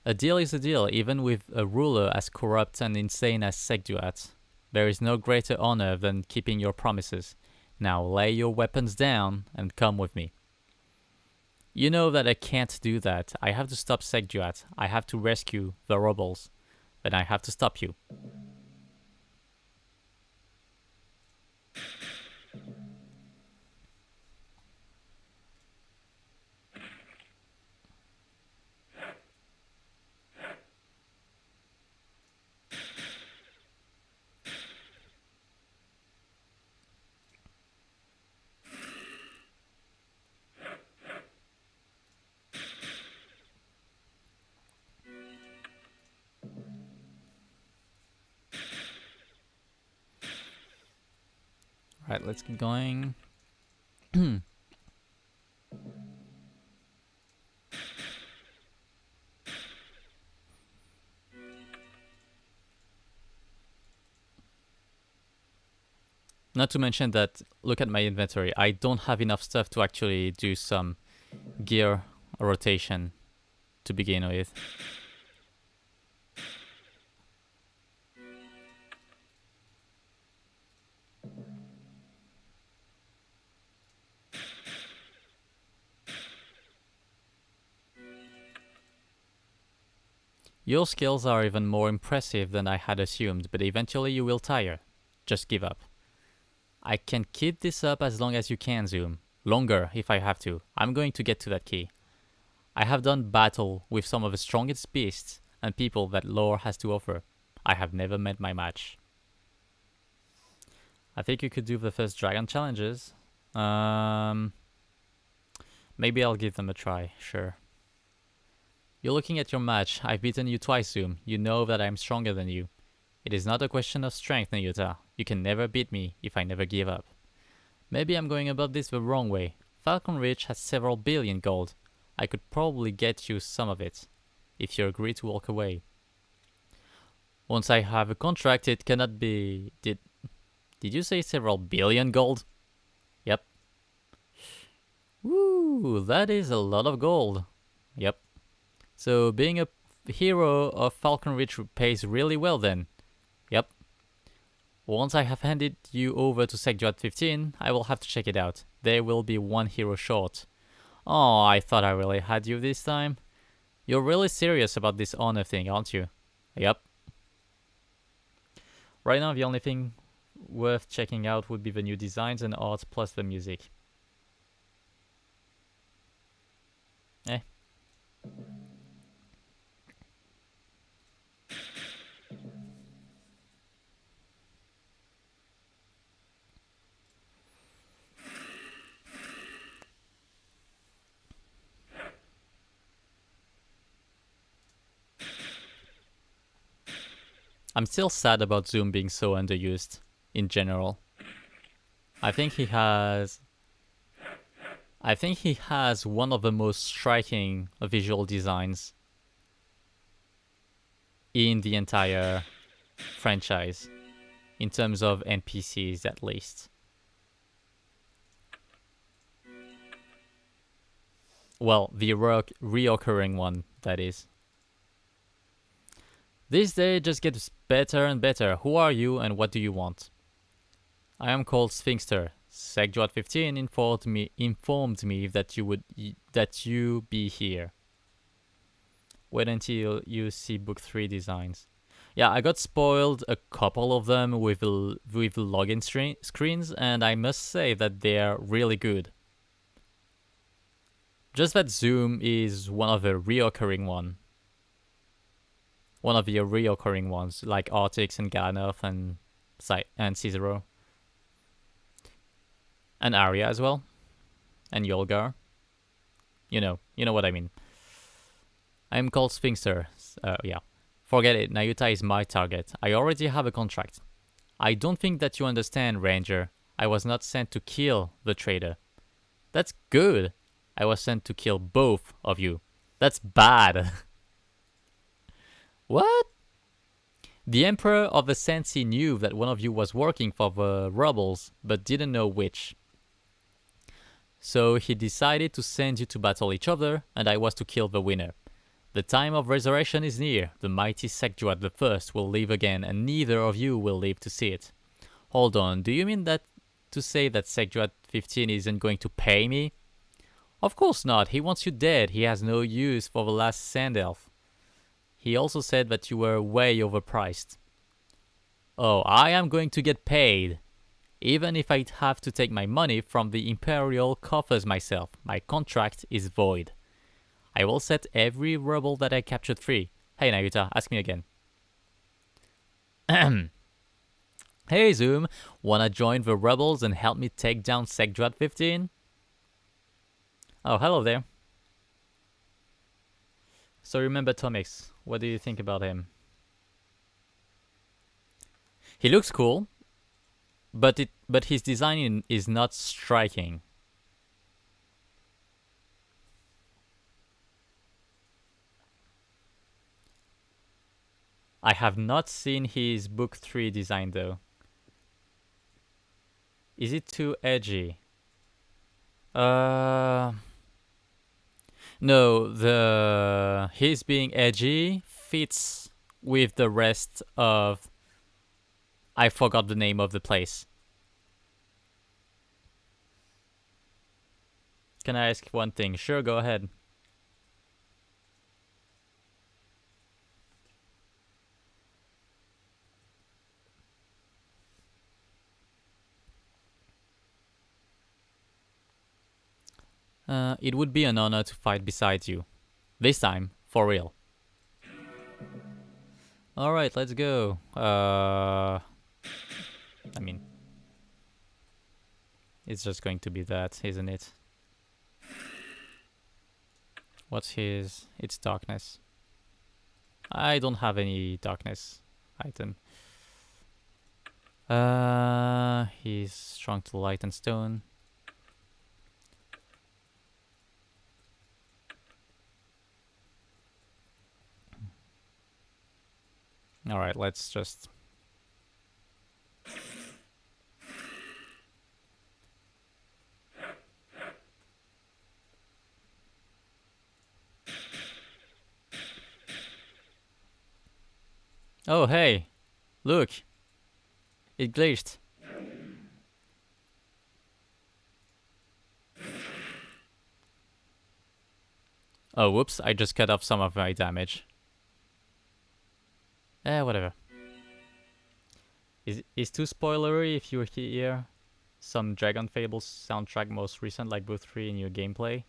A deal is a deal, even with a ruler as corrupt and insane as Segduat. There is no greater honor than keeping your promises. Now lay your weapons down and come with me. You know that I can't do that. I have to stop Segduat. I have to rescue the rebels. Then I have to stop you. Right, let's keep going. Not to mention that, look at my inventory. I don't have enough stuff to actually do some gear rotation to begin with. Your skills are even more impressive than I had assumed, but eventually you will tire. Just give up. I can keep this up as long as you can, Zoom. Longer, if I have to. I'm going to get to that key. I have done battle with some of the strongest beasts and people that lore has to offer. I have never met my match. I think you could do the first dragon challenges. Maybe I'll give them a try, sure. You're looking at your match. I've beaten you twice, Zoom. You know that I'm stronger than you. It is not a question of strength, Nayuta. You can never beat me if I never give up. Maybe I'm going about this the wrong way. Falcon Ridge has several billion gold. I could probably get you some of it, if you agree to walk away. Once I have a contract, it cannot be... Did you say several billion gold? Yep. Woo, that is a lot of gold. Yep. So being a hero of Falcon Ridge pays really well then. Yep. Once I have handed you over to Segduat 15, I will have to check it out. There will be one hero short. Oh, I thought I really had you this time. You're really serious about this honor thing, aren't you? Yep. Right now, the only thing worth checking out would be the new designs and art plus the music. Eh. I'm still sad about Zoom being so underused in general. I think he has one of the most striking visual designs in the entire franchise, in terms of NPCs at least. Well, the reoccurring one, that is. This day just gets better and better. Who are you and what do you want? I am called Sphinxter. Segjuat15 informed me that you be here. Wait until you see book 3 designs. Yeah, I got spoiled a couple of them with login screens, and I must say that they're really good. Just that Zoom is one of the reoccurring ones, like Artix and Galanoth and Cicero. And Arya as well. And Yolgar. You know what I mean. I'm called Sphinxter. Yeah. Forget it, Nayuta is my target. I already have a contract. I don't think that you understand, Ranger. I was not sent to kill the traitor. That's good. I was sent to kill both of you. That's bad. What? The Emperor of the Sensi knew that one of you was working for the rebels, but didn't know which. So he decided to send you to battle each other, and I was to kill the winner. The time of resurrection is near. The mighty Sekjuat the First will live again, and neither of you will live to see it. Hold on, do you mean that to say that Sekjuat 15 isn't going to pay me? Of course not. He wants you dead. He has no use for the last Sand Elf. He also said that you were way overpriced. Oh, I am going to get paid. Even if I have to take my money from the Imperial coffers myself, my contract is void. I will set every rebel that I captured free. Hey Nayuta, ask me again. Hey Zoom, wanna join the rebels and help me take down Segjuat 15? Oh, hello there. So remember Tomix, what do you think about him? He looks cool, but his design is not striking. I have not seen his book 3 design though. Is it too edgy? No, his being edgy fits with the rest of... I forgot the name of the place. Can I ask one thing? Sure, go ahead. It would be an honor to fight beside you. This time, for real. Alright, let's go. I mean... It's just going to be that, isn't it? What's his... It's darkness. I don't have any darkness item. He's strong to light and stone. Alright, let's just... Oh, hey! Look! It glitched. Oh, whoops, I just cut off some of my damage. Whatever. Is too spoilery if you hear some DragonFable soundtrack most recent, like Book 3 in your gameplay?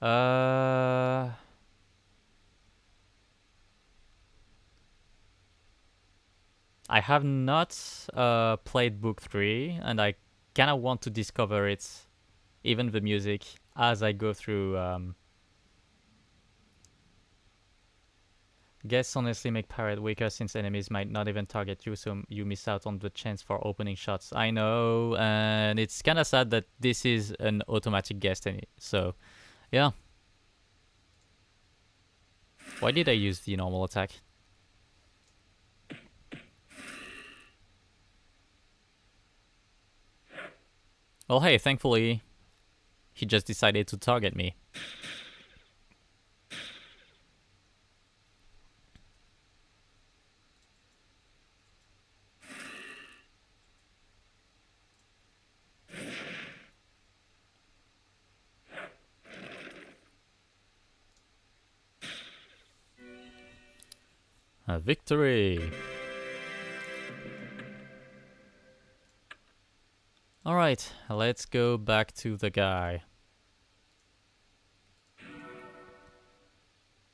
I have not played Book 3, and I kind of want to discover it, even the music, as I go through Guess honestly make pirate weaker since enemies might not even target you, so you miss out on the chance for opening shots. I know, and it's kind of sad that this is an automatic guess, so yeah. Why did I use the normal attack? Well, hey, thankfully, he just decided to target me. A victory! Alright, let's go back to the guy.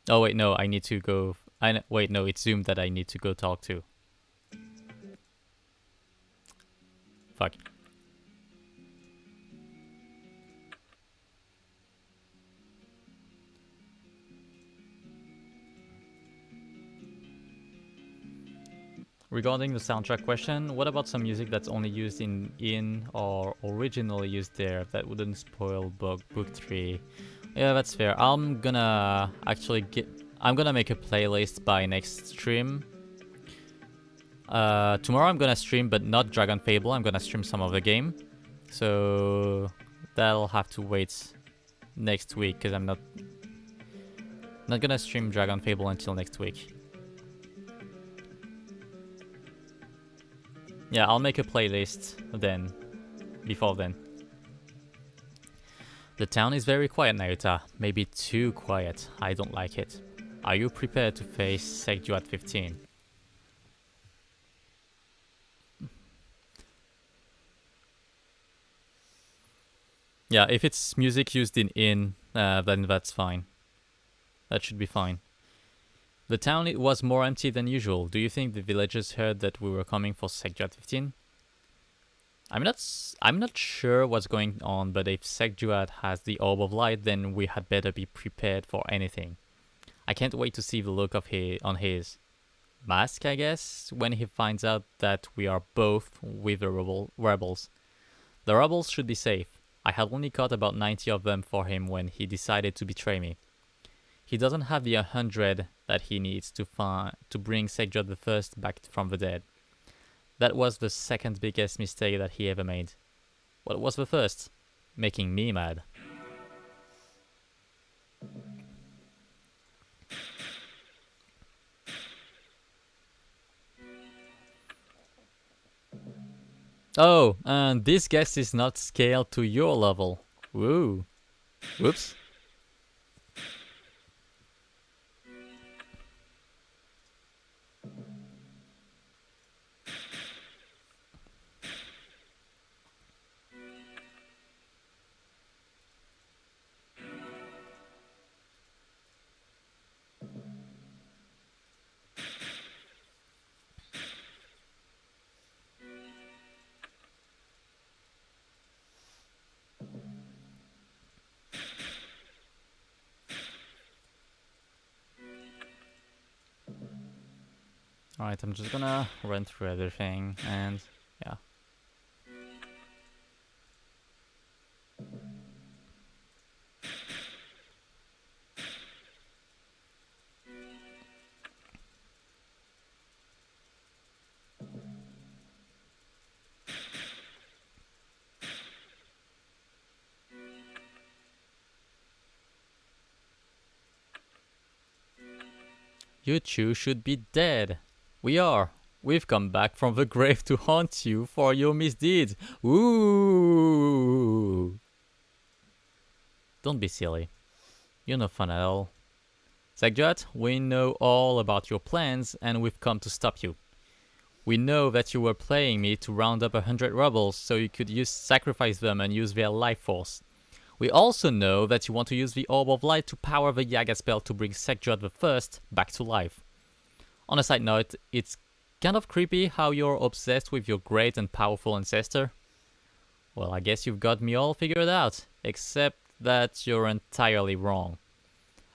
Oh wait, no, I need to go... wait, no, it's Zoom that I need to go talk to. Fuck. Regarding the soundtrack question, what about some music that's only used in or originally used there that wouldn't spoil book 3? Yeah, that's fair. I'm gonna make a playlist by next stream. Tomorrow I'm gonna stream, but not DragonFable. I'm gonna stream some of the game, so that'll have to wait next week because I'm not gonna stream DragonFable until next week. Yeah, I'll make a playlist then, before then. The town is very quiet, Nayuta. Maybe too quiet. I don't like it. Are you prepared to face Sekju at 15? Yeah, if it's music used in, then that's fine. That should be fine. The town was more empty than usual. Do you think the villagers heard that we were coming for Sekju at 15? I'm not sure what's going on, but if Sekjuat has the Orb of Light, then we had better be prepared for anything. I can't wait to see the look of on his mask, I guess, when he finds out that we are both with the rebels. The rebels should be safe. I had only caught about 90 of them for him when he decided to betray me. He doesn't have the 100 that he needs to bring Sekjuat the First back from the dead. That was the second biggest mistake that he ever made. What was the first? Making me mad. Oh, and this guest is not scaled to your level. Woo. Whoops. Alright, I'm just gonna run through everything and yeah. You two should be dead. We are. We've come back from the grave to haunt you for your misdeeds. Ooh. Don't be silly. You're no fun at all. Sekjuat, we know all about your plans and we've come to stop you. We know that you were playing me to round up 100 rebels so you could sacrifice them and use their life force. We also know that you want to use the Orb of Light to power the Yaga spell to bring Sekjuat the First back to life. On a side note, it's kind of creepy how you're obsessed with your great and powerful ancestor. Well, I guess you've got me all figured out, except that you're entirely wrong.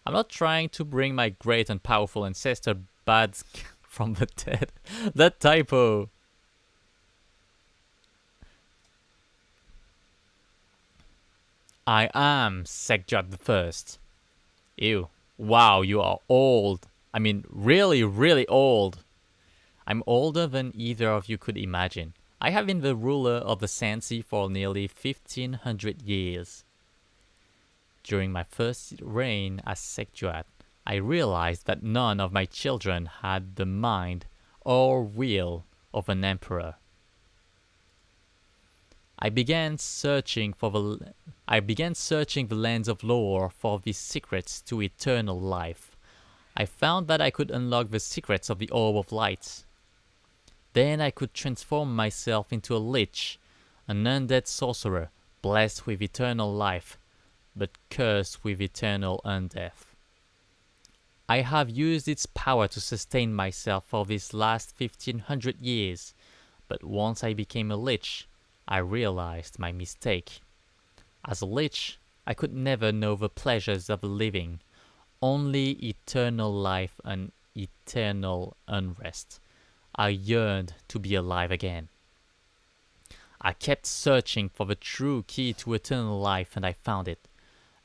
I'm not trying to bring my great and powerful ancestor back from the dead. That typo. I am Sekjat the First. Ew. Wow, you are old. I mean, really, really old. I'm older than either of you could imagine. I have been the ruler of the Sansi for nearly 1500 years. During my first reign as Sekjuat, I realized that none of my children had the mind or will of an emperor. I began searching the lands of lore for the secrets to eternal life. I found that I could unlock the secrets of the Orb of Light. Then I could transform myself into a lich, an undead sorcerer, blessed with eternal life, but cursed with eternal undeath. I have used its power to sustain myself for these last 1500 years, but once I became a lich, I realized my mistake. As a lich, I could never know the pleasures of living, only eternal life and eternal unrest. I yearned to be alive again. I kept searching for the true key to eternal life and I found it.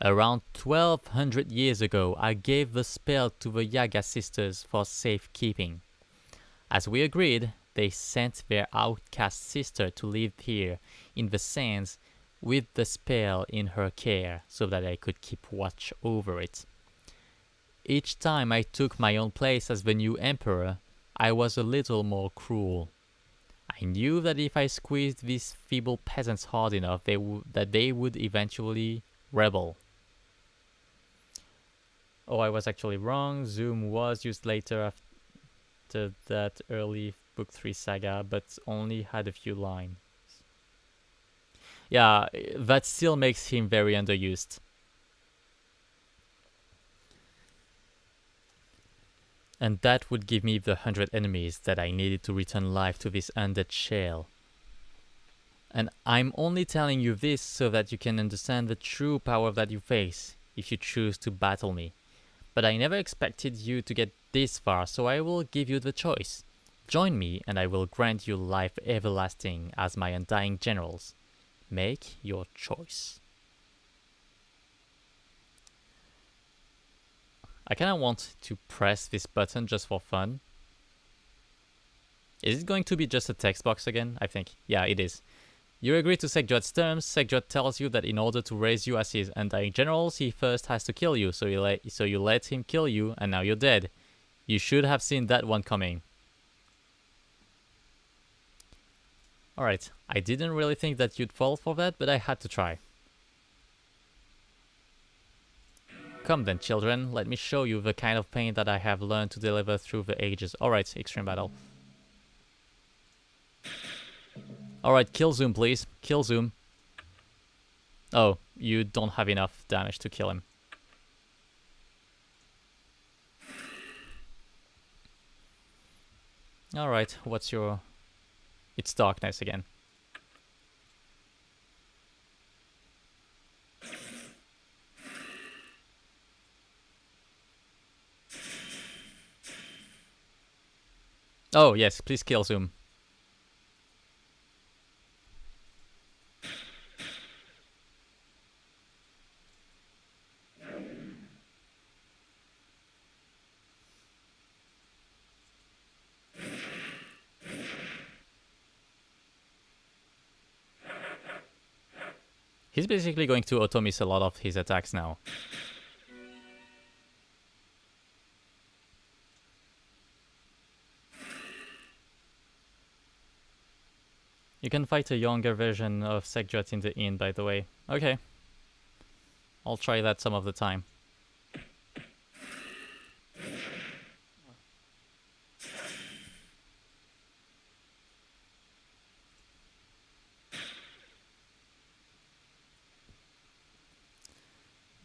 Around 1200 years ago, I gave the spell to the Yaga sisters for safekeeping. As we agreed, they sent their outcast sister to live here in the sands with the spell in her care so that I could keep watch over it. Each time I took my own place as the new emperor, I was a little more cruel. I knew that if I squeezed these feeble peasants hard enough, they would eventually rebel. Oh, I was actually wrong. Zoom was used later after that early Book 3 saga, but only had a few lines. Yeah, that still makes him very underused. And that would give me the 100 enemies that I needed to return life to this undead shell. And I'm only telling you this so that you can understand the true power that you face if you choose to battle me. But I never expected you to get this far, so I will give you the choice. Join me and I will grant you life everlasting as my undying generals. Make your choice. I kinda want to press this button just for fun. Is it going to be just a text box again? I think. Yeah, it is. You agree to Sekjot's terms. Sekjot tells you that in order to raise you as his undying generals, he first has to kill you, so you let him kill you, and now you're dead. You should have seen that one coming. Alright, I didn't really think that you'd fall for that, but I had to try. Come then, children, let me show you the kind of pain that I have learned to deliver through the ages. Alright, extreme battle. Alright, kill Zoom, please. Kill Zoom. Oh, you don't have enough damage to kill him. Alright, what's your... It's darkness again. Oh, yes, please kill Zoom. He's basically going to auto-miss a lot of his attacks now. You can fight a younger version of Sekjot in the inn, by the way. Okay. I'll try that some of the time.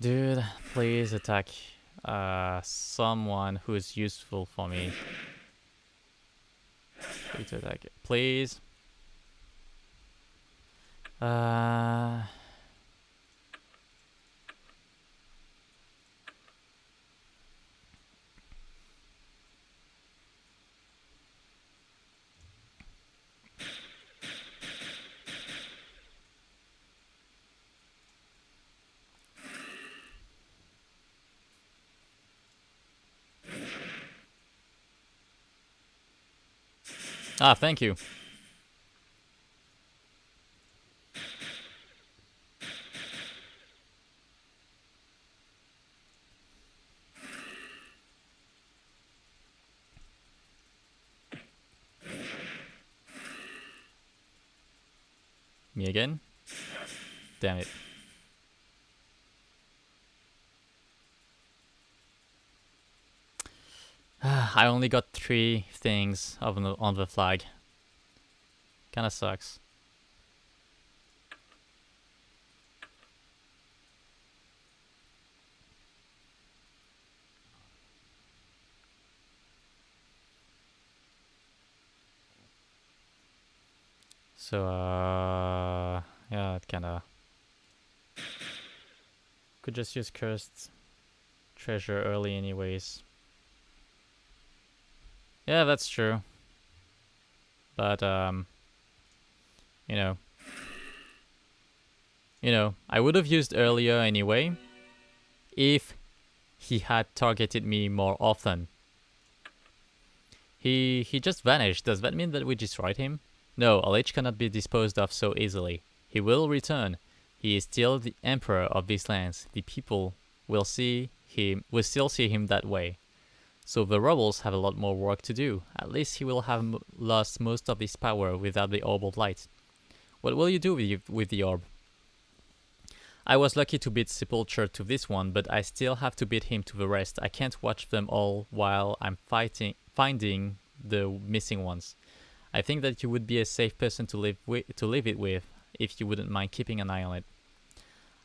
Dude, please attack someone who is useful for me. Free to attack it. Please. Ah, thank you. Me again? Damn it. I only got 3 things on the flag. Kinda sucks. So, yeah, it kinda... Could just use Cursed Treasure early anyways. Yeah, that's true. But, you know... I would have used earlier anyway, if he had targeted me more often. He just vanished. Does that mean that we destroyed him? No, LH cannot be disposed of so easily. He will return. He is still the emperor of these lands. The people will still see him that way. So the rebels have a lot more work to do. At least he will have lost most of his power without the Orb of Light. What will you do with the orb? I was lucky to beat Sepulture to this one, but I still have to beat him to the rest. I can't watch them all while I'm finding the missing ones. I think that you would be a safe person to live it with, if you wouldn't mind keeping an eye on it.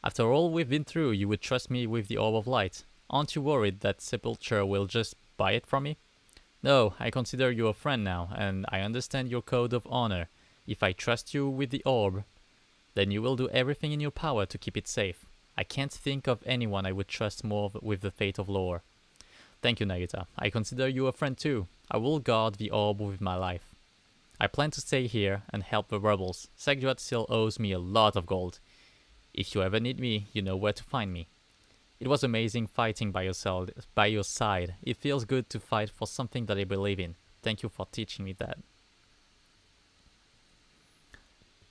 After all we've been through, you would trust me with the Orb of Light. Aren't you worried that Sepulture will just buy it from me? No, I consider you a friend now, and I understand your code of honor. If I trust you with the orb, then you will do everything in your power to keep it safe. I can't think of anyone I would trust more with the fate of lore. Thank you, Nagita. I consider you a friend too. I will guard the orb with my life. I plan to stay here and help the rebels. Segjuat still owes me a lot of gold. If you ever need me, you know where to find me. It was amazing fighting by your side. It feels good to fight for something that I believe in. Thank you for teaching me that.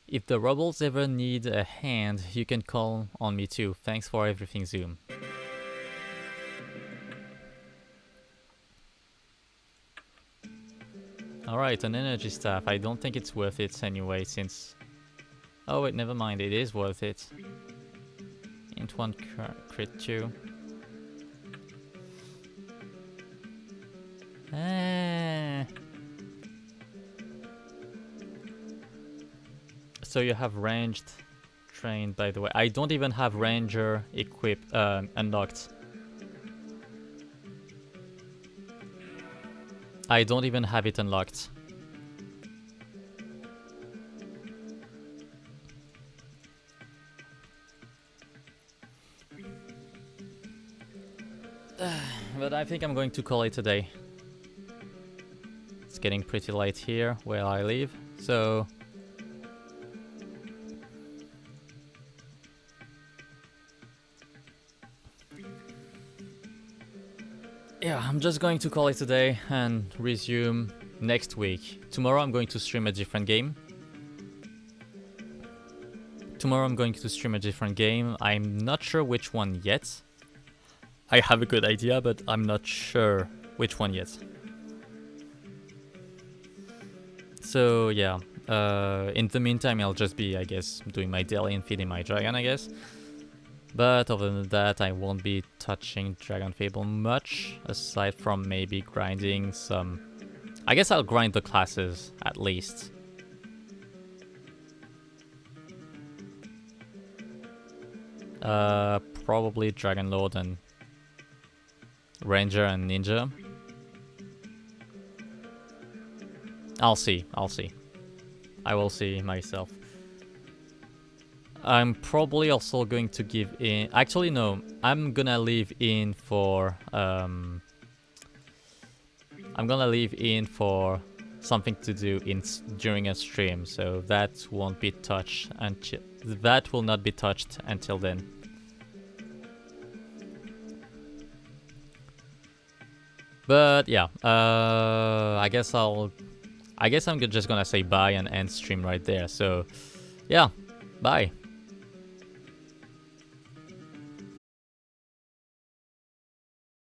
If the rebels ever need a hand, you can call on me too. Thanks for everything, Zoom. Alright, an energy staff. I don't think it's worth it anyway, since... Oh wait, never mind. It is worth it. Int 1 crit 2. So you have ranged trained, by the way. I don't even have ranger unlocked. I don't even have it unlocked. But I think I'm going to call it a day. It's getting pretty late here where I live, so... Yeah, I'm just going to call it a day and resume next week. Tomorrow I'm going to stream a different game. I'm not sure which one yet. I have a good idea, but I'm not sure which one yet. So yeah, in the meantime I'll just be, I guess, doing my daily and feeding my dragon, I guess. But other than that, I won't be touching DragonFable much, aside from maybe grinding some... I guess I'll grind the classes, at least. Probably Dragon Lord and Ranger and Ninja. I'll see. I will see myself. I'm probably also going to give in... Actually, no. I'm gonna leave in for... I'm gonna leave in for something to do during a stream, so that won't be touched until... That will not be touched until then. But yeah, I guess I'll I guess I'm just gonna say bye and end stream right there. So, yeah, bye.